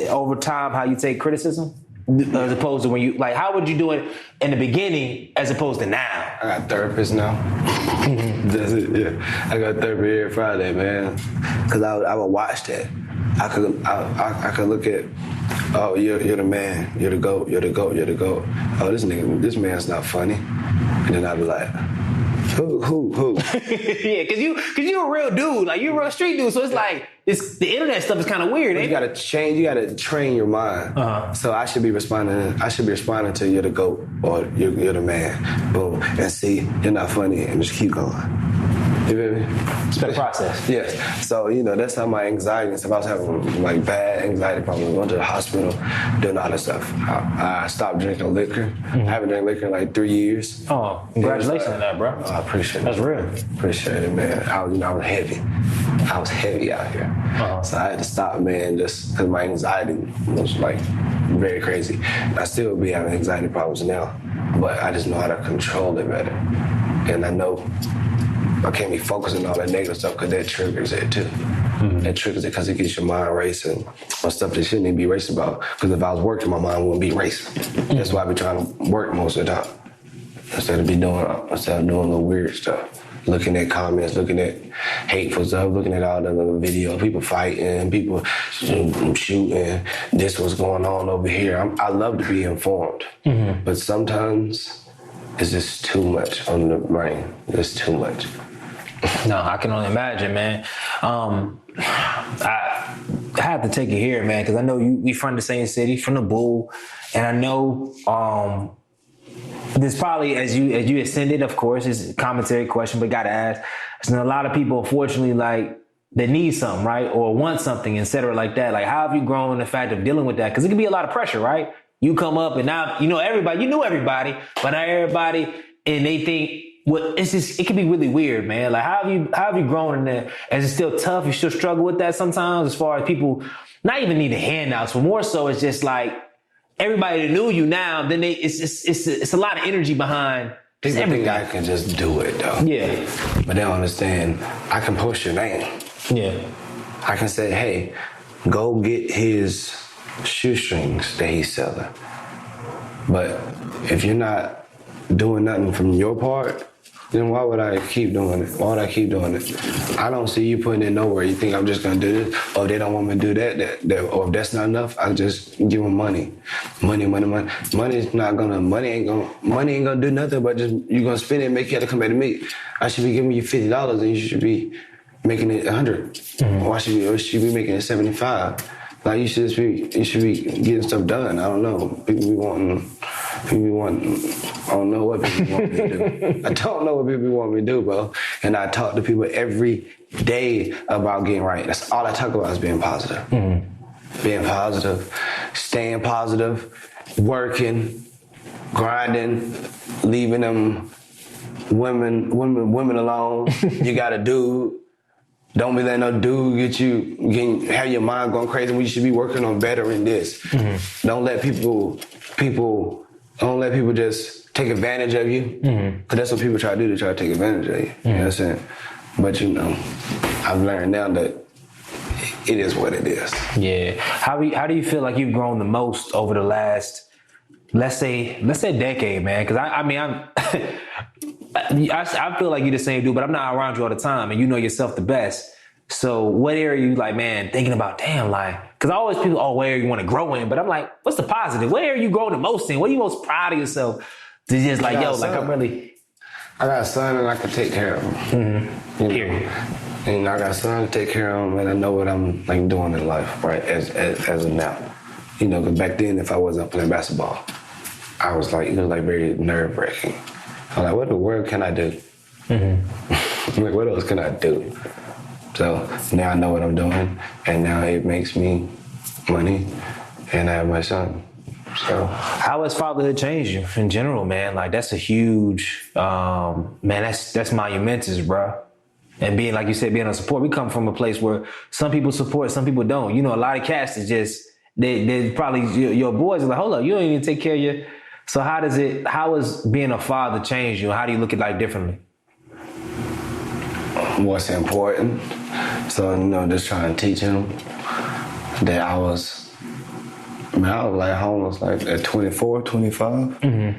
over time, how you take criticism? As opposed to when you, like, how would you do it in the beginning as opposed to now?
I got therapists now. That's it, yeah. I got therapy every Friday, man. Because I would watch that. I could look at, oh, you're the man. You're the GOAT. You're the GOAT. You're the GOAT. Oh, this man's not funny. And then I'd be like, who?
Yeah, cause you a real dude, like you a real street dude. So it's like the internet stuff is kind of weird.
You gotta change. You gotta train your mind. So I should be responding to you're the GOAT or you're the man. Boom, and see you're not funny and just keep going. You feel me?
It's been a process.
Yes. So, that's how my anxiety and stuff. I was having like bad anxiety problems. Going to the hospital, doing all that stuff. I stopped drinking liquor. I haven't drank liquor in like 3 years.
Oh, congratulations on that, bro.
Oh, I appreciate it.
That's real.
Appreciate it, man. I was heavy. I was heavy out here. So I had to stop, man, just because my anxiety was like very crazy. I still be having anxiety problems now, but I just know how to control it better. And I know I can't be focusing on all that negative stuff because that triggers it too. That triggers it because it gets your mind racing on stuff that shouldn't even be racing about. Because if I was working, my mind wouldn't be racing. That's why I be trying to work most of the time instead of doing little weird stuff. Looking at comments, looking at hateful stuff, looking at all the other videos, people fighting, people shooting, this was going on over here. I love to be informed, but sometimes it's just too much on the brain. It's too much.
No, I can only imagine, man. I have to take it here, man, because I know we from the same city, from the Bull, and I know this probably, as you ascended, of course, is a commentary question, but gotta ask. There's a lot of people, unfortunately, like, that need something, right? Or want something, et cetera, like that. Like, how have you grown in the fact of dealing with that? Because it can be a lot of pressure, right? You come up and now, you knew everybody, but not everybody, and they think, well, it can be really weird, man. Like, how have you grown in that? Is it still tough? You still struggle with that sometimes as far as people not even needing handouts, but more so it's just like, everybody that knew you now, then it's a lot of energy behind just
people
everything.
think I can just do it though.
Yeah.
But they don't understand. I can post your name.
Yeah.
I can say, hey, go get his shoestrings that he's selling. But if you're not doing nothing from your part, then why would I keep doing it? Why would I keep doing it? I don't see you putting it nowhere. You think I'm just gonna do this? Or if they don't want me to do that, or if that's not enough, I just give them money. Money ain't gonna do nothing but just, you're gonna spend it and make you have to come back to me. I should be giving you $50 and you should be making it 100. Or I should be making it 75. Like, you should be getting stuff done. I don't know. People be wanting, I don't know what people want me to do. I don't know what people want me to do, bro. And I talk to people every day about getting right. That's all I talk about is being positive. Being positive, staying positive, working, grinding, leaving them women alone. You got a dude. Don't be letting no dude have your mind going crazy when you should be working on bettering this. Don't let people just take advantage of you. Because that's what people try to do. They try to take advantage of you. You know what I'm saying? But I've learned now that it is what it is.
Yeah. How do you feel like you've grown the most over the last, let's say decade, man? Because I feel like you're the same dude, but I'm not around you all the time, and you know yourself the best. So what area are you like, man, thinking about, damn, like, because always people, what area you want to grow in, but I'm like, what's the positive? What area you growing the most in? What are you most proud of yourself to just like, yo, like, I'm really...
I got a son and I can take care of him.
Period.
And I got a son to take care of him, and I know what I'm like doing in life, right, as of now. Because back then, if I wasn't playing basketball, it was very nerve-wracking. I'm like, what in the world can I do? Like, what else can I do? So now I know what I'm doing, and now it makes me money, and I have my son. So
how has fatherhood changed you in general, man? Like, that's a huge, man, that's monumentous, bro. And being, like you said, being on support, we come from a place where some people support, some people don't. A lot of cats is just, they probably, your boys are like, hold up, you don't even take care of your... So how has being a father changed you? How do you look at life differently?
What's important. So, just trying to teach him that I was like homeless like at 24, 25.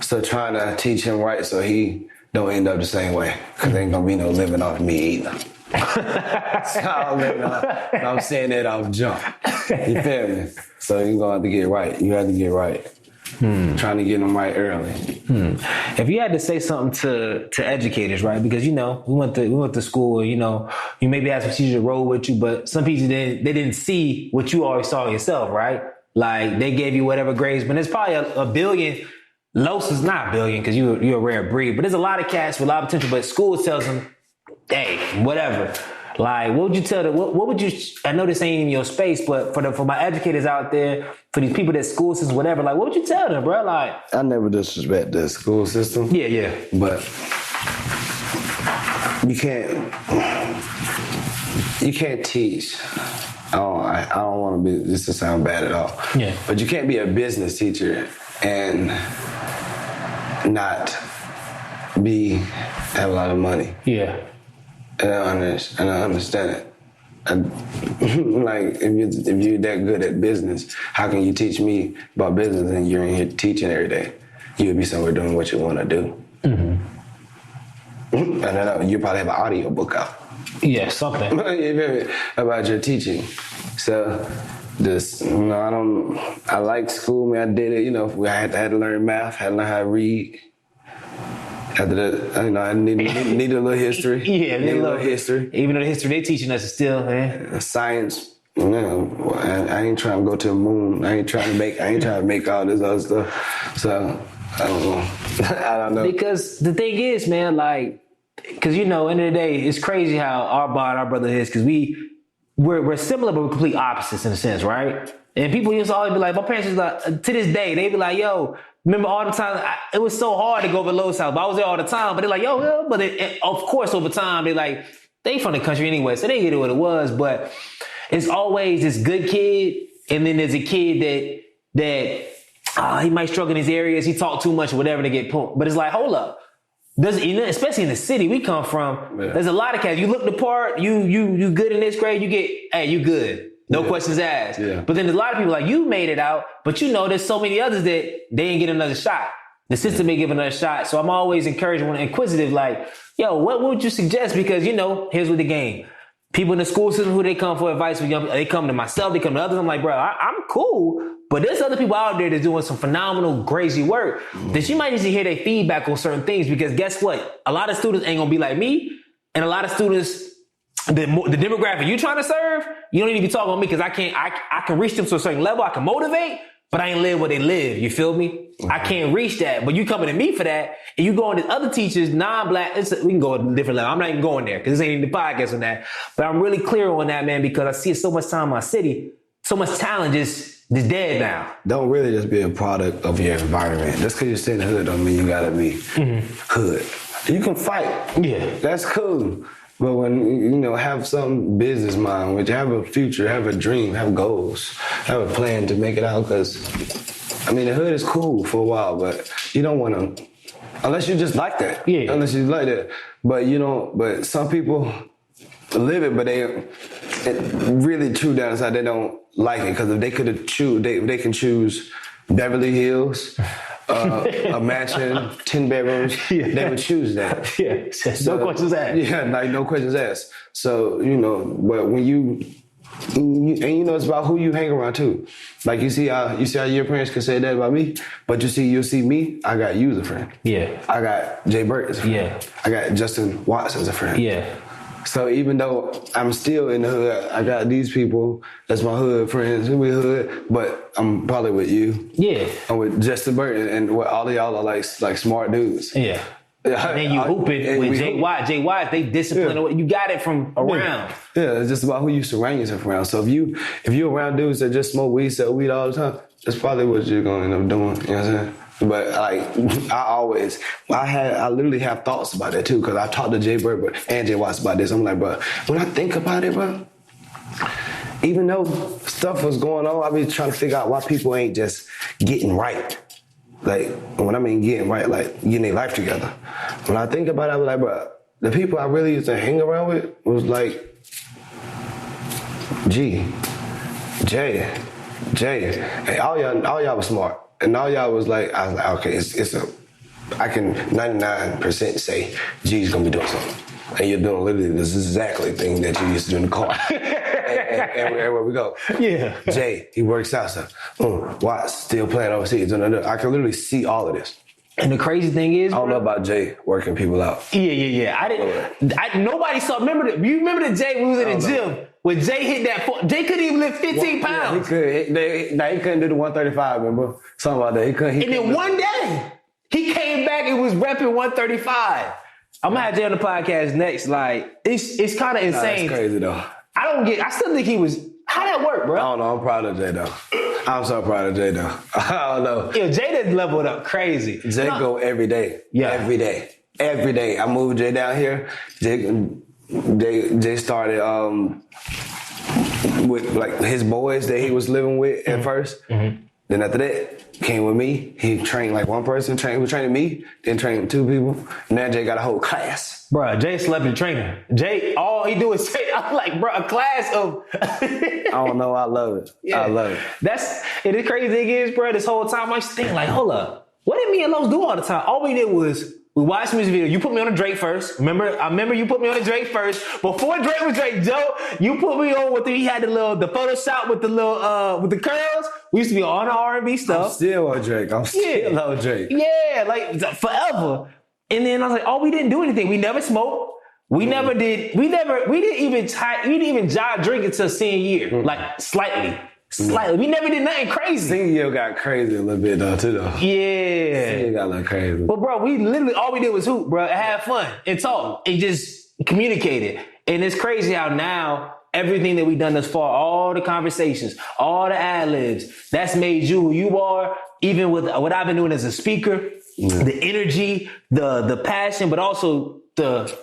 So trying to teach him right so he don't end up the same way. Because there ain't going to be no living off me either. I'm saying that off jump. You feel me? So you're going to have to get right. You have to get right. Trying to get them right early.
If you had to say something to educators, right? Because we went to school. You maybe had some teachers that roll with you, but some people they didn't see what you always saw yourself, right? Like, they gave you whatever grades, but there's probably a billion. Los is not a billion because you're a rare breed, but there's a lot of cats with a lot of potential. But school tells them hey, whatever. Like, what would you tell them? What would you? I know this ain't in your space, but for my educators out there, for these people that school systems, whatever. Like, what would you tell them, bro? Like,
I never disrespect the school system.
Yeah.
But you can't teach. I don't want to be this to sound bad at all.
Yeah.
But you can't be a business teacher and not have a lot of money.
Yeah.
And I understand it. Like, if you're that good at business, how can you teach me about business and you're in here teaching every day? You would be somewhere doing what you want to do. And then you probably have an audio book out.
Yeah, something.
About your teaching. So, I like school, man. I did it, I had to learn math, had to learn how to read. After that, I needed a little history.
Yeah,
need a little history.
Even though the history they're teaching us is still, man.
Science. I ain't trying to go to the moon. I ain't trying to make all this other stuff. So I don't know. I don't know.
Because the thing is, man, like, because end of the day, it's crazy how our bond, our brotherhood is, because we're similar, but we're complete opposites in a sense, right? And people used to always be like, my parents was like, to this day, they be like, yo. Remember all the time, it was so hard to go over Lowe's house, but I was there all the time. But they're like, but of course, over time, they from the country anyway, so they get it what it was. But it's always this good kid, and then there's a kid that he might struggle in his areas, he talk too much or whatever to get pumped. But it's like, hold up. Especially in the city we come from, there's a lot of cats. You look the part, you good in this grade, you good. No questions asked. Yeah. But then there's a lot of people like, you made it out, but there's so many others that they ain't get another shot. The system ain't give another shot. So I'm always encouraging when inquisitive, like, yo, what would you suggest? Because, here's with the game. People in the school system, who they come for advice for young people, they come to myself, they come to others. I'm like, bro, I'm cool. But there's other people out there that's doing some phenomenal, crazy work that you might need to hear their feedback on certain things, because guess what? A lot of students ain't gonna be like me, and a lot of students, the demographic you trying to serve, you don't need to be talking about me, because I can reach them to a certain level. I can motivate, but I ain't live where they live. You feel me? I can't reach that. But you coming to me for that, and you going to other teachers, non-black, we can go a different level. I'm not even going there because this ain't even the podcast on that. But I'm really clear on that, man, because I see so much time in my city, so much talent just dead now.
Don't really just be a product of your environment. Just because you're staying in the hood don't mean you gotta be hood. You can fight. Yeah. That's cool. But when, have some business mind, which have a future, have a dream, have goals, have a plan to make it out, because, the hood is cool for a while, but you don't want to, unless you just like that. Yeah. Unless you like that. But, but some people live it, but really true down inside, they don't like it, because if they could have they can choose Beverly Hills, a mansion, 10 bedrooms, they would choose that.
Yeah, so, no questions asked.
Yeah, like no questions asked. So, but when it's about who you hang around too. Like you see how your parents can say that about me, but you'll see me, I got you as a friend. Yeah. I got Jay Burt as a friend. Yeah. I got Justin Watts as a friend. Yeah. So even though I'm still in the hood, I got these people that's my hood friends, we hood, but I'm probably with you. Yeah. I'm with Justin Burton, and all of y'all are like smart dudes. Yeah.
And then you hooping with Jay Watt. Jay Watt, they discipline. Yeah. You got it from around.
Yeah, it's just about who you surround yourself around. So if you're around dudes that just smoke weed, sell weed all the time, that's probably what you're going to end up doing. You know what I'm saying? But I literally have thoughts about that too, because I talked to Jay Bird and Jay Watts about this. I'm like, bro, when I think about it, bro, even though stuff was going on, I be trying to figure out why people ain't just getting right. Like, when I mean getting right, like getting their life together. When I think about it, I'm like, bro, the people I really used to hang around with was like Jay, hey, all y'all was smart. And all y'all was like, I was like, okay, I can 99% say G's gonna be doing something. And you're doing literally this exactly thing that you used to do in the car. and where we go. Yeah. Jay, he works out stuff. Watts still playing overseas. I can literally see all of this.
And the crazy thing is,
I don't know about Jay working people out.
Yeah. Nobody saw. You remember the Jay when we was in the gym? When Jay hit that, Jay couldn't even lift 15 pounds.
He couldn't do the 135, remember? Something about that. He couldn't.
Then one day, he came back and was repping 135. I'm gonna have Jay on the podcast next. Like, it's kind of insane.
That's crazy though.
I still think he was. How that work, bro?
I don't know. I'm proud of Jay though. I'm so proud of Jay though. I don't know.
Yeah, Jay done leveled up crazy.
Jay go every day.
Yeah.
Every day. Every day. I moved Jay down here. Jay started with like his boys that he was living with at first. Mm-hmm. Then after that, came with me. He trained like one person. He was training me. Then trained two people. Now Jay got a whole class.
Bruh, Jay celebrity trainer. Jay, all he do is say, I'm like, bro, a class of...
I don't know. I love it. Yeah. I love it.
The crazy thing is, bro, this whole time I just think like, hold up. What did me and Los do all the time? All we did was... We watched the music video. You put me on the Drake first. I remember you put me on the Drake first. Before Drake was Drake, Joe, you put me on with he had the Photoshop with the curls. We used to be on the R&B stuff.
I'm still on Drake. I'm still on Drake.
Yeah, like forever. And then I was like, oh, we didn't do anything. We never smoked. We didn't even jive drink until senior year. Like slightly. We never did nothing crazy.
Senior year got crazy a little bit though, too though.
Yeah.
Senior year got a little crazy.
But bro, we literally, all we did was hoop, bro, and have fun and talk and just communicate it. And it's crazy how now everything that we've done thus far, all the conversations, all the ad-libs, that's made you who you are, even with what I've been doing as a speaker, the energy, the passion, but also the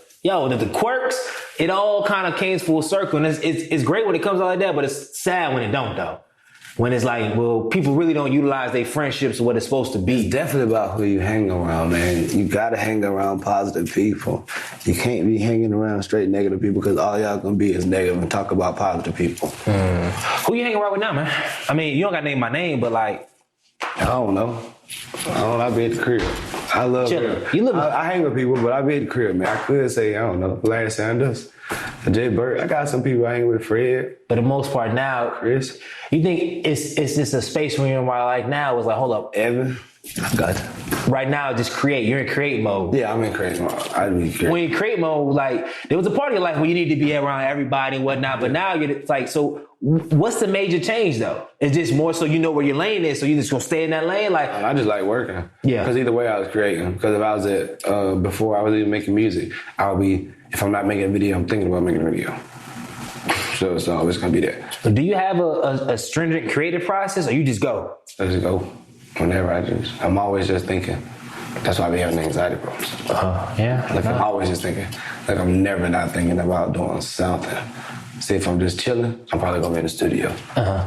quirks, it all kind of came full circle. And it's great when it comes out like that, but it's sad when it don't, though. When it's like, well, people really don't utilize their friendships or what it's supposed to be.
It's definitely about who you hang around, man. You gotta hang around positive people. You can't be hanging around straight negative people because all y'all gonna be is negative and talk about positive people.
Who you hanging around with now, man? I mean, you don't gotta name my name, but like...
I don't know. I be at the crib. I love it. I hang with people, but I be at the crib, man. I could say, I don't know, Larry Sanders, Jay Bird. I got some people I hang with, Fred.
For the most part now,
Chris.
You think it's just a space where you're in like now? It's like, hold up.
Evan. I got it.
Right now, just create. You're in create mode.
Yeah, I'm in create mode. I be create.
When you create mode, like, there was a part of your life where you need to be around everybody and whatnot, but now it's like, so what's the major change, though? It's just more so you know where your lane is, so you just gonna stay in that lane? Like,
I just like working.
Yeah.
Because either way, I was creating. Because if I was before I was even making music, if I'm not making a video, I'm thinking about making a video. So it's always gonna be that.
So do you have a stringent creative process, or you just go?
I just go. Whenever I'm always just thinking. That's why I be having anxiety problems.
Yeah.
Like, I'm always just thinking. Like, I'm never not thinking about doing something. See, if I'm just chilling, I'm probably gonna be in the studio.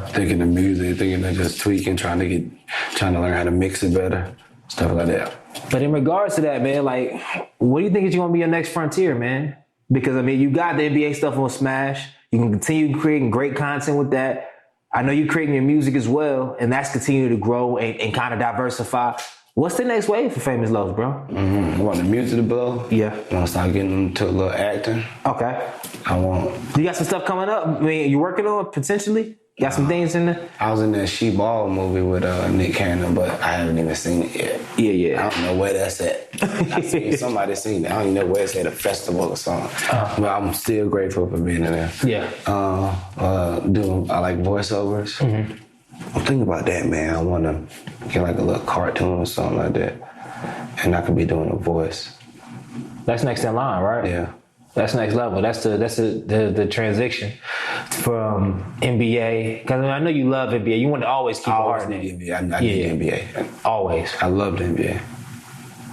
Thinking of music, thinking of just tweaking, trying to learn how to mix it better, stuff like that.
But in regards to that, man, like, what do you think is going to be your next frontier, man? Because, I mean, you got the NBA stuff on Smash. You can continue creating great content with that. I know you're creating your music as well, and that's continuing to grow and kind of diversify. What's the next wave for Famous Los, bro?
I want the music to blow.
Yeah.
I want to start getting into a little acting.
Okay.
You
got some stuff coming up? I mean, you working on potentially? Got some things in there?
I was in that She Ball movie with Nick Cannon, but I haven't even seen it yet.
Yeah.
I don't know where that's at. I seen somebody seen it. I don't even know where it's at, a festival or something. But I'm still grateful for being in there.
Yeah.
I like voiceovers. I'm thinking about that, man. I want to get like a little cartoon or something like that. And I could be doing a voice.
That's next in line, right?
Yeah.
That's next level. That's the transition from NBA. Because I know you love NBA. You want to always keep
I need NBA.
Always.
I love the NBA.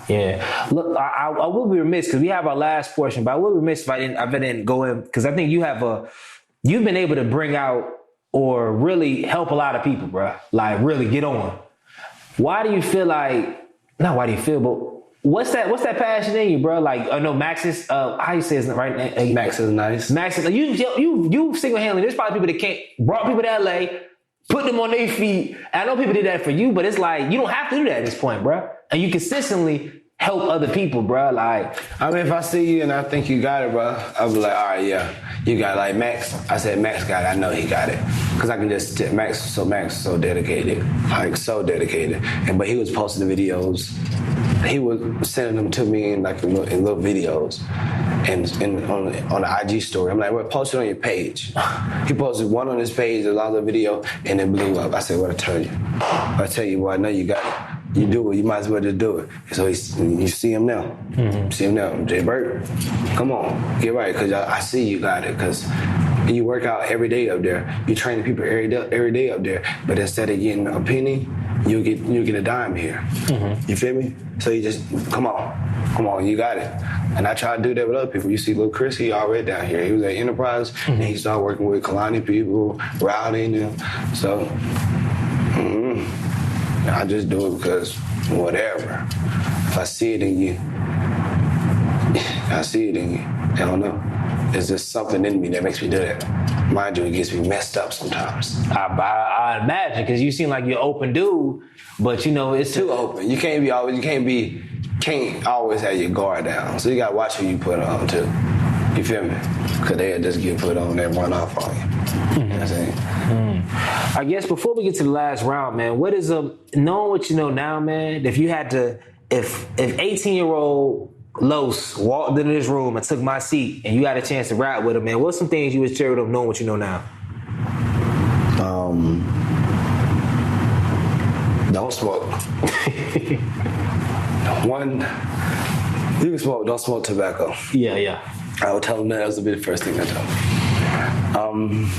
Yeah. Look, I will be remiss because we have our last portion, but I will be remiss if I didn't go in because I think you've been able to bring out or really help a lot of people, bro. Like really get on. Why do you feel like? Not why do you feel, but. What's that passion in you, bro? Like, I know Max is, how you say his right?
Max is nice.
Max is, you single-handedly, there's probably people that brought people to LA, put them on their feet. I know people did that for you, but it's like, you don't have to do that at this point, bro. And you consistently help other people, bro. Like,
I mean, if I see you and I think you got it, bro, I'll be like, all right, yeah, you got it. Like Max, I said, Max got it. I know he got it. Because I can just, Max is so dedicated. Like, so dedicated. But he was posting the videos. He was sending them to me in little videos and on the IG story. I'm like, well, post it on your page. He posted one on his page, a lot of video, and it blew up. I said, what I tell you? I tell you what, I know you got it. You do it. You might as well just do it. So you see him now. See him now. Jay Burt, come on, get right, because I see you got it. Because you work out every day up there. You train people every day up there. But instead of getting a penny, you get a dime here. You feel me? So you just come on, you got it. And I try to do that with other people. You see, little Chris, he already down here. He was at Enterprise, and he started working with Kalani people, routing them. So. I just do it because whatever. If I see it in you, I see it in you. I don't know. It's just something in me that makes me do that. Mind you, it gets me messed up sometimes.
I imagine, because you seem like you're an open dude, but you know, it's
too open. You can't always have your guard down. So you gotta watch who you put on too. You feel me? Because they'll just get put on and run off on you. You know what I'm saying?
I guess before we get to the last round, man, what is knowing what you know now, man, if 18-year-old Los walked into this room and took my seat and you got a chance to rap with him, man, what's some things you would share with him knowing what you know now?
Don't smoke. One, you can smoke, don't smoke tobacco.
Yeah.
I would tell him that was the first thing I tell him.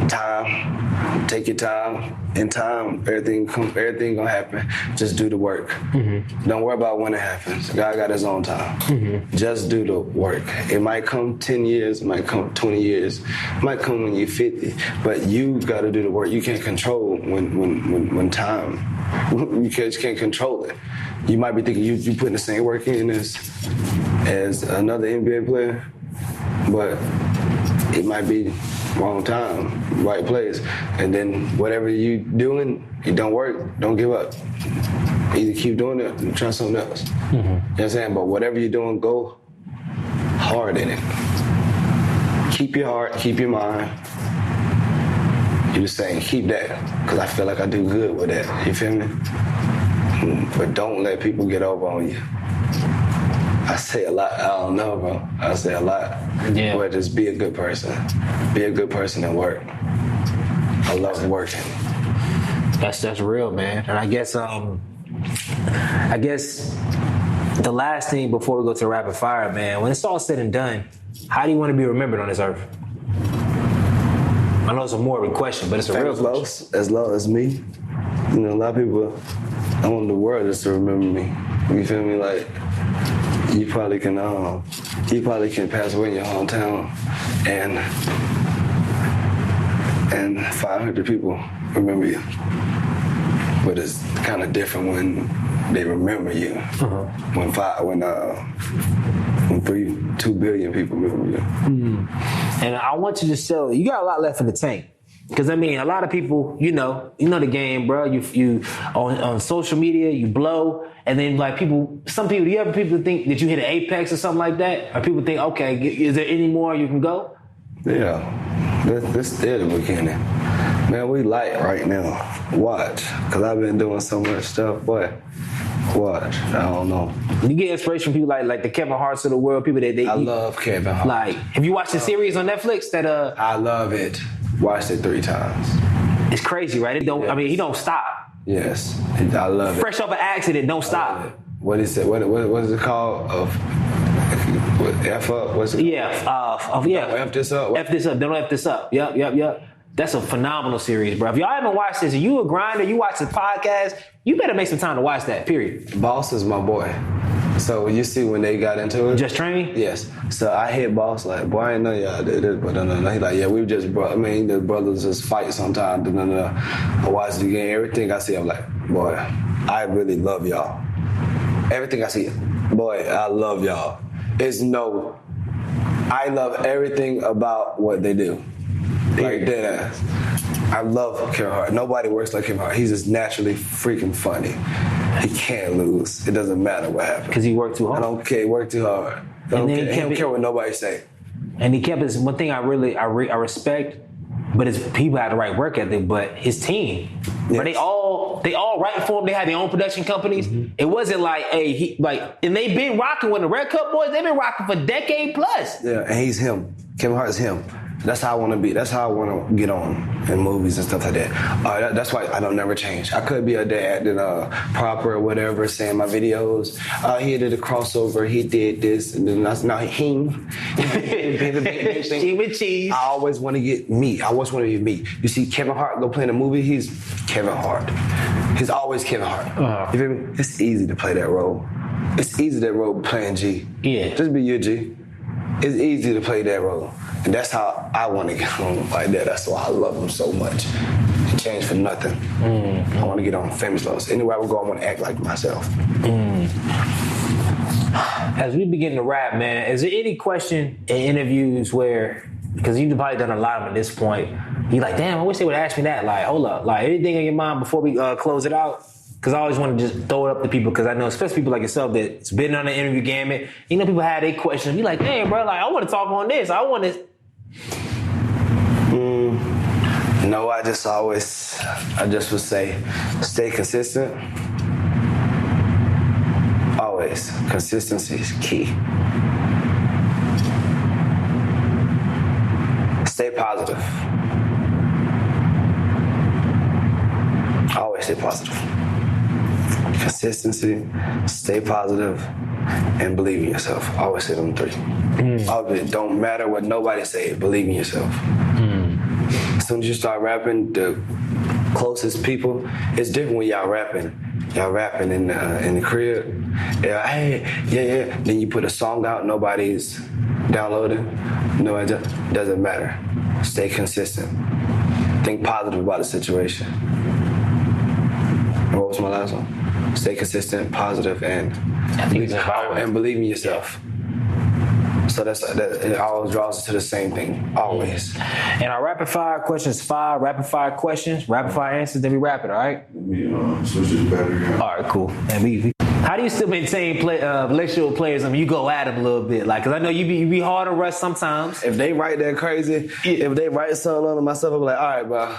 Time, take your time. In time, everything gonna happen. Just do the work. Don't worry about when it happens. God got his own time. Just do the work. It might come 10 years, it might come 20 years, it might come when you're 50, but you gotta do the work. You can't control when time. You just can't control it. You might be thinking you putting the same work in as another NBA player, but it might be wrong time, right place. And then whatever you doing, it don't work, don't give up. Either keep doing it or try something else. You know what I'm saying? But whatever you're doing, go hard in it. Keep your heart, keep your mind. You're just saying, keep that, because I feel like I do good with that. You feel me? But don't let people get over on you. I say a lot. I don't know, bro. I say a lot.
Yeah.
But just be a good person. Be a good person and work. I love working.
That's real, man. And I guess the last thing before we go to rapid fire, man, when it's all said and done, how do you want to be remembered on this earth? I know it's a morbid question, but it's a real question.
As low as me. You know, a lot of people, I want the world just to remember me. You feel me? Like, you probably can pass away in your hometown and 500 people remember you. But it's kind of different when they remember you. When 2 billion people remember you.
And I want you to show you got a lot left in the tank. Because I mean, a lot of people, you know the game, bro. You on social media, you blow, and then like some people, do you ever people think that you hit an apex or something like that? Or people think, okay, is there any more you can go?
Yeah, this is the beginning. Man, we light right now. Watch, because I've been doing so much stuff, but watch. I don't know.
You get inspiration from people like the Kevin Harts of the world, people that
I love Kevin Hart.
Like, have you watched the series on Netflix that
I love it. Watched it 3 times.
It's crazy, right? He don't stop.
Yes, I love it.
Fresh off an accident, don't stop.
What is it? What is it called? F up? What's it?
Yeah.
Don't F this up.
F this up. Don't F this up. Yep. That's a phenomenal series, bro. If y'all haven't watched this, and you a grinder, you watch the podcast, you better make some time to watch that, period.
Boss is my boy. So you see when they got into it?
Just Train?
Yes. So I hit Boss like, boy, I didn't know y'all did it, but no. He's like, yeah, we just, the brothers just fight sometimes. I watch the game, everything I see, I'm like, boy, I really love y'all. Everything I see, boy, I love y'all. I love everything about what they do. Like dead ass. I love Kevin Hart. Nobody works like Kevin Hart. He's just naturally freaking funny. He can't lose. It doesn't matter what happens.
Because he worked too hard.
I don't care. He worked too hard. He don't care what nobody say.
And he kept his one thing I respect, but his people had the right work ethic, but his team. Yes. But they all writing for him. They had their own production companies. It wasn't like, and they've been rocking with the Red Cup boys. They've been rocking for a decade plus.
Yeah, and he's him. Kevin Hart's him. That's how I want to be. That's how I want to get on in movies and stuff like that. That's why I don't never change. I could be a dad and proper or whatever, saying my videos. He did a crossover. He did this, and then now him.
Cheese with cheese.
I always want to get me. I always want to be me. You see Kevin Hart go play in a movie. He's Kevin Hart. He's always Kevin Hart. You feel me? It's easy to play that role. It's easy that role playing G.
Yeah.
Just be your G. It's easy to play that role. And that's how I want to get on like that. That's why I love him so much. He changed for nothing. I want to get on Famous Loves. Anywhere I would go, I want to act like myself.
As we begin to wrap, man, is there any question in interviews where, because you've probably done a lot of them at this point, you're like, damn, I wish they would ask me that. Like, hold up. Like, anything in your mind before we close it out? Because I always want to just throw it up to people, because I know, especially people like yourself that's been on the interview gamut, you know, people had their questions. Be like, hey, bro, like, I want to talk on this. I want to.
No, I just would say, stay consistent. Always. Consistency is key. Stay positive. Always stay positive. Consistency, stay positive, and believe in yourself. Always say them three. It don't matter what nobody say, believe in yourself. As soon as you start rapping, the closest people, it's different when y'all rapping. Y'all rapping in the crib. Yeah, hey, yeah. Then you put a song out, nobody's downloading. No, it doesn't matter. Stay consistent. Think positive about the situation. And what was my last one? Stay consistent, positive, and believe in yourself. So it always draws us to the same thing, always.
And our rapid fire questions, 5 rapid fire questions, rapid fire answers, then we wrap it, all right?
Switch it back again.
All right, cool. And how do you still maintain relationship with players? I mean, you go at them a little bit, like, because I know you be hard to rush sometimes.
If they write that crazy, if they write something on myself, I'm like, all right, bro.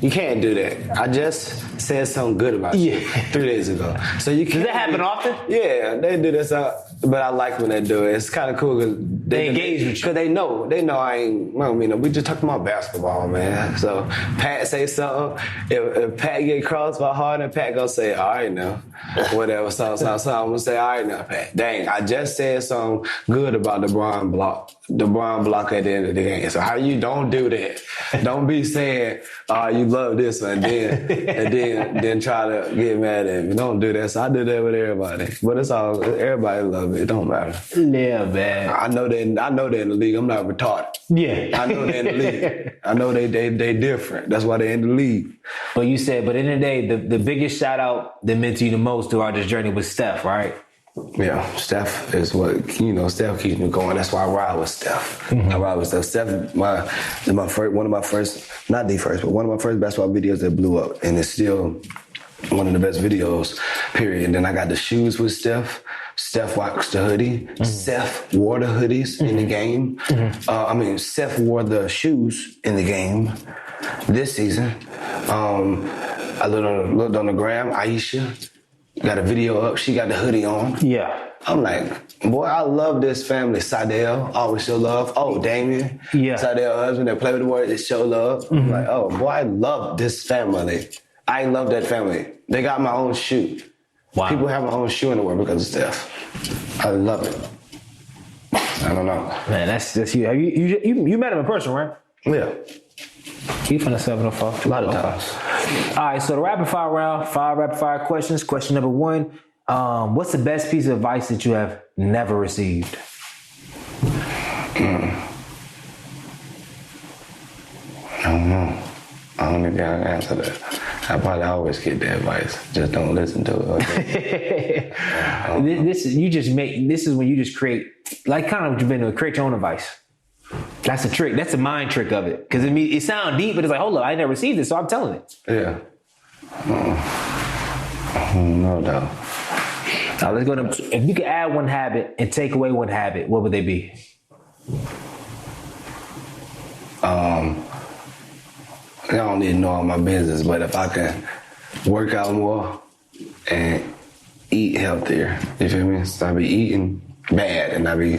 You can't do that. I just said something good about you 3 days ago. So you can.
Does that happen often?
Yeah, they do this, but I like when they do it. It's kind of cool because
they engage with you.
Because they know we just talking about basketball, man. So Pat say something. If Pat get crossed by Harden, Pat gonna say, all right now, whatever. So I'm gonna say, all right now, Pat. Dang, I just said something good about LeBron block at the end of the game. So how you don't do that? Don't be saying, you love this one, and then try to get mad at me. Don't do that. So I do that with everybody. But it's all, everybody love it. It don't matter.
Yeah, man.
I know they're in the league. I'm not retarded.
Yeah.
I know they're in the league. I know they different. That's why they're in the league.
But you said, but in the day, the biggest shout out that meant to you the most throughout this journey was Steph, right?
Yeah, Steph is what, Steph keeps me going. That's why I ride with Steph. I ride with Steph. Steph, one of my first basketball videos that blew up, and it's still one of the best videos, period. And then I got the shoes with Steph. Steph rocks the hoodie. Steph wore the hoodies in the game. Steph wore the shoes in the game this season. I looked on the gram, Aisha got a video up. She got the hoodie on.
Yeah.
I'm like, boy, I love this family. Sidell, always show love. Oh, Damien.
Yeah.
Sidell husband, they play with the word, they show love. I'm like, oh, boy, I love this family. I love that family. They got my own shoe.
Wow.
People have my own shoe in the world because of Steph. I love it. I don't know.
Man, that's you. You met him in person, right?
Yeah.
He from the 704.
A lot of times.
All right, so the rapid fire round, 5 rapid fire questions. Question number 1, what's the best piece of advice that you have never received?
I don't know. I don't even got an answer to that. I probably always get that advice. Just don't listen to it.
This is when you just create, like kind of what you've been doing, create your own advice. That's a trick. That's a mind trick of it. Because it sounds deep, but it's like, hold up, I never received this, so I'm telling it.
Yeah. No doubt.
Now let's go to, if you could add one habit and take away one habit, what would they be?
I don't need to know all my business, but if I can work out more and eat healthier, you feel me? So I be eating bad and I be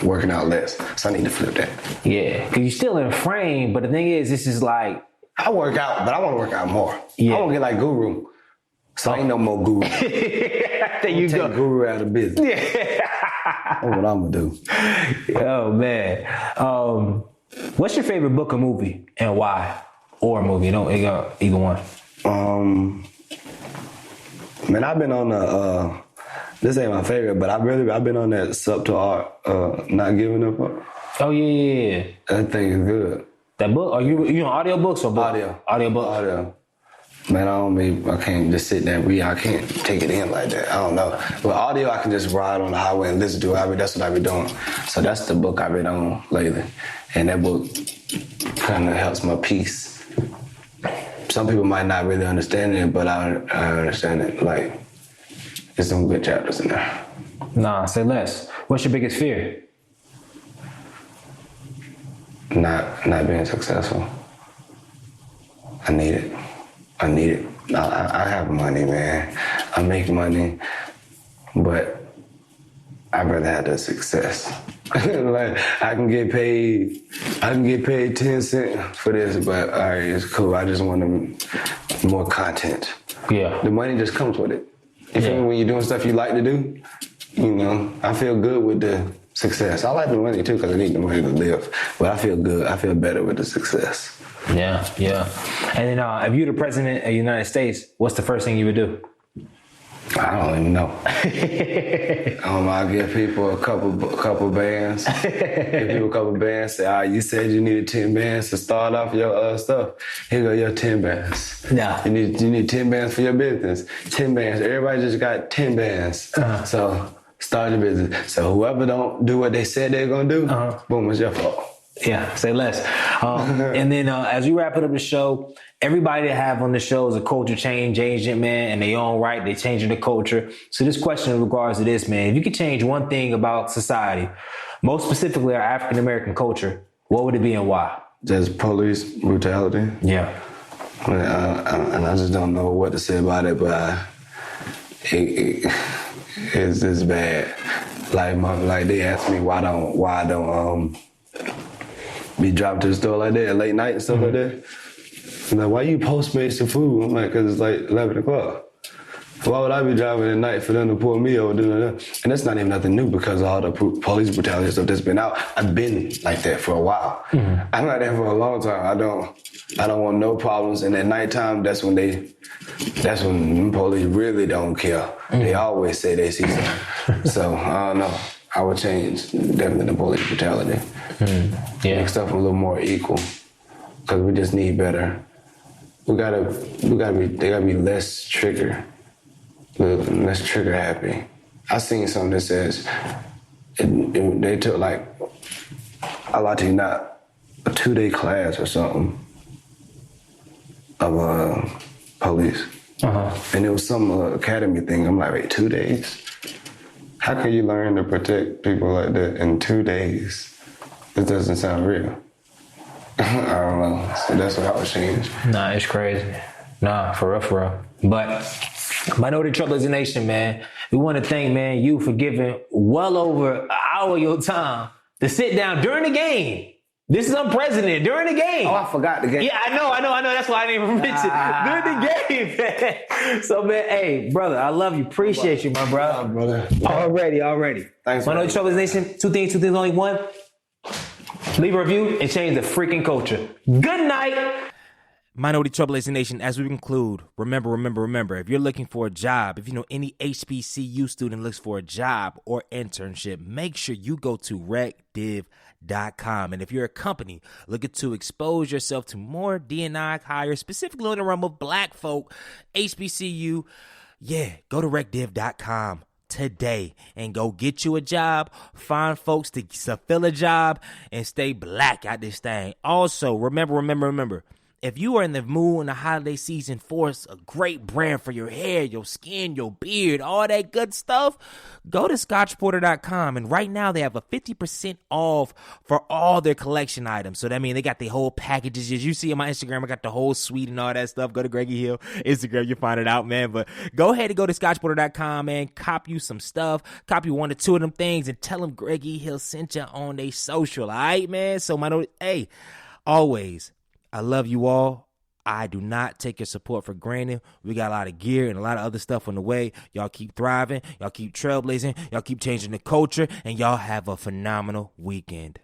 working out less. So I need to flip that.
Yeah, because you're still in frame, but the thing is, this is like...
I work out, but I want to work out more.
Yeah.
I want to get like Guru. So ain't no more Guru.
There you
Take
go.
Guru out of business.
Yeah.
That's what I'm going to do.
Oh, man. What's your favorite book or movie and why? Or movie, don't either one.
Man, I've been on the, this ain't my favorite, but I've been on that subtle art, Not Giving Up.
Oh, yeah.
That thing is good.
That book? Are you on audiobooks or book?
Audio book. Audio. Man, I can't just sit there and read. I can't take it in like that. I don't know. But audio, I can just ride on the highway and listen to it. That's what I be doing. So that's the book I've been on lately. And that book kind of helps my peace. Some people might not really understand it, but I understand it. Like, there's some good chapters in there.
Nah, say less. What's your biggest fear?
Not being successful. I need it. I have money, man. I make money, but I'd rather have the success. Like, I can get paid 10 cents for this, but all right, it's cool. I just want more content.
Yeah.
The money just comes with it. You feel me? When you're doing stuff you like to do, you know, I feel good with the success. I like the money too because I need the money to live, but I feel good. I feel better with the success.
Yeah. And then if you're the president of the United States, what's the first thing you would do?
I don't even know. I'll give people a couple bands. Give people a couple bands. Say, all right, you said you needed 10 bands to start off your stuff. Here go your 10 bands.
Yeah.
You need 10 bands for your business. 10 bands. Everybody just got 10 bands. So start your business. So whoever don't do what they said they're gonna do, boom, it's your fault.
Yeah, say less. And then as we wrap it up the show, everybody that have on the show is a culture change agent, man, and they own right. They changing the culture. So this question in regards to this, man, if you could change one thing about society, most specifically our African-American culture, what would it be and why?
Just police brutality.
Yeah.
And I just don't know what to say about it, but it's just bad. Like they asked me why I don't be dropped to the store like that at late night and stuff like that. And like, why you Postmates the food? I'm like, because it's like 11 o'clock. Why would I be driving at night for them to pull me over? And that's not even nothing new because of all the police brutality stuff that's been out. I've been like that for a while. I'm like that for a long time. I don't want no problems. And at nighttime, that's when the police really don't care. They always say they see something. So I don't know. I would change definitely the police brutality. Make stuff a little more equal. Because we just need better. They gotta be less trigger happy. I seen something that says they took like, I lied to you not, a 2-day class or something of police. And it was some academy thing. I'm like, wait, 2 days? How can you learn to protect people like that in 2 days? It doesn't sound real. I don't know. So that's what I would change.
Nah, it's crazy. Nah, for real. But Minority Trouble is a Nation, man. We want to thank, man, you for giving well over an hour of your time to sit down during the game. This is unprecedented. During the game.
Oh, I forgot the game.
Yeah, I know. That's why I didn't even mention during the game, man. So, man, hey, brother, I love you. Appreciate you, my brother.
Brother.
Already.
Thanks,
Minority Trouble is a Nation. Two things, only one. Leave a review and change the freaking culture. Good night. Minority Trouble is a Nation. As we conclude, remember, if you're looking for a job, if you know any HBCU student looks for a job or internship, make sure you go to recdiv.com. And if you're a company looking to expose yourself to more D&I hires, specifically in the realm of black folk, HBCU, go to recdiv.com today and go get you a job, find folks to fill a job, and stay black out this thing. Also, remember, If you are in the mood in the holiday season for a great brand for your hair, your skin, your beard, all that good stuff, go to scotchporter.com. And right now they have a 50% off for all their collection items. So that means they got the whole packages. As you see on my Instagram, I got the whole suite and all that stuff. Go to Greggy Hill Instagram, you find it out, man. But go ahead and go to scotchporter.com, man. Cop you some stuff. Cop you 1 or 2 of them things and tell them Greggy Hill sent you on their social. All right, man? So, hey, always, I love you all. I do not take your support for granted. We got a lot of gear and a lot of other stuff on the way. Y'all keep thriving. Y'all keep trailblazing. Y'all keep changing the culture. And y'all have a phenomenal weekend.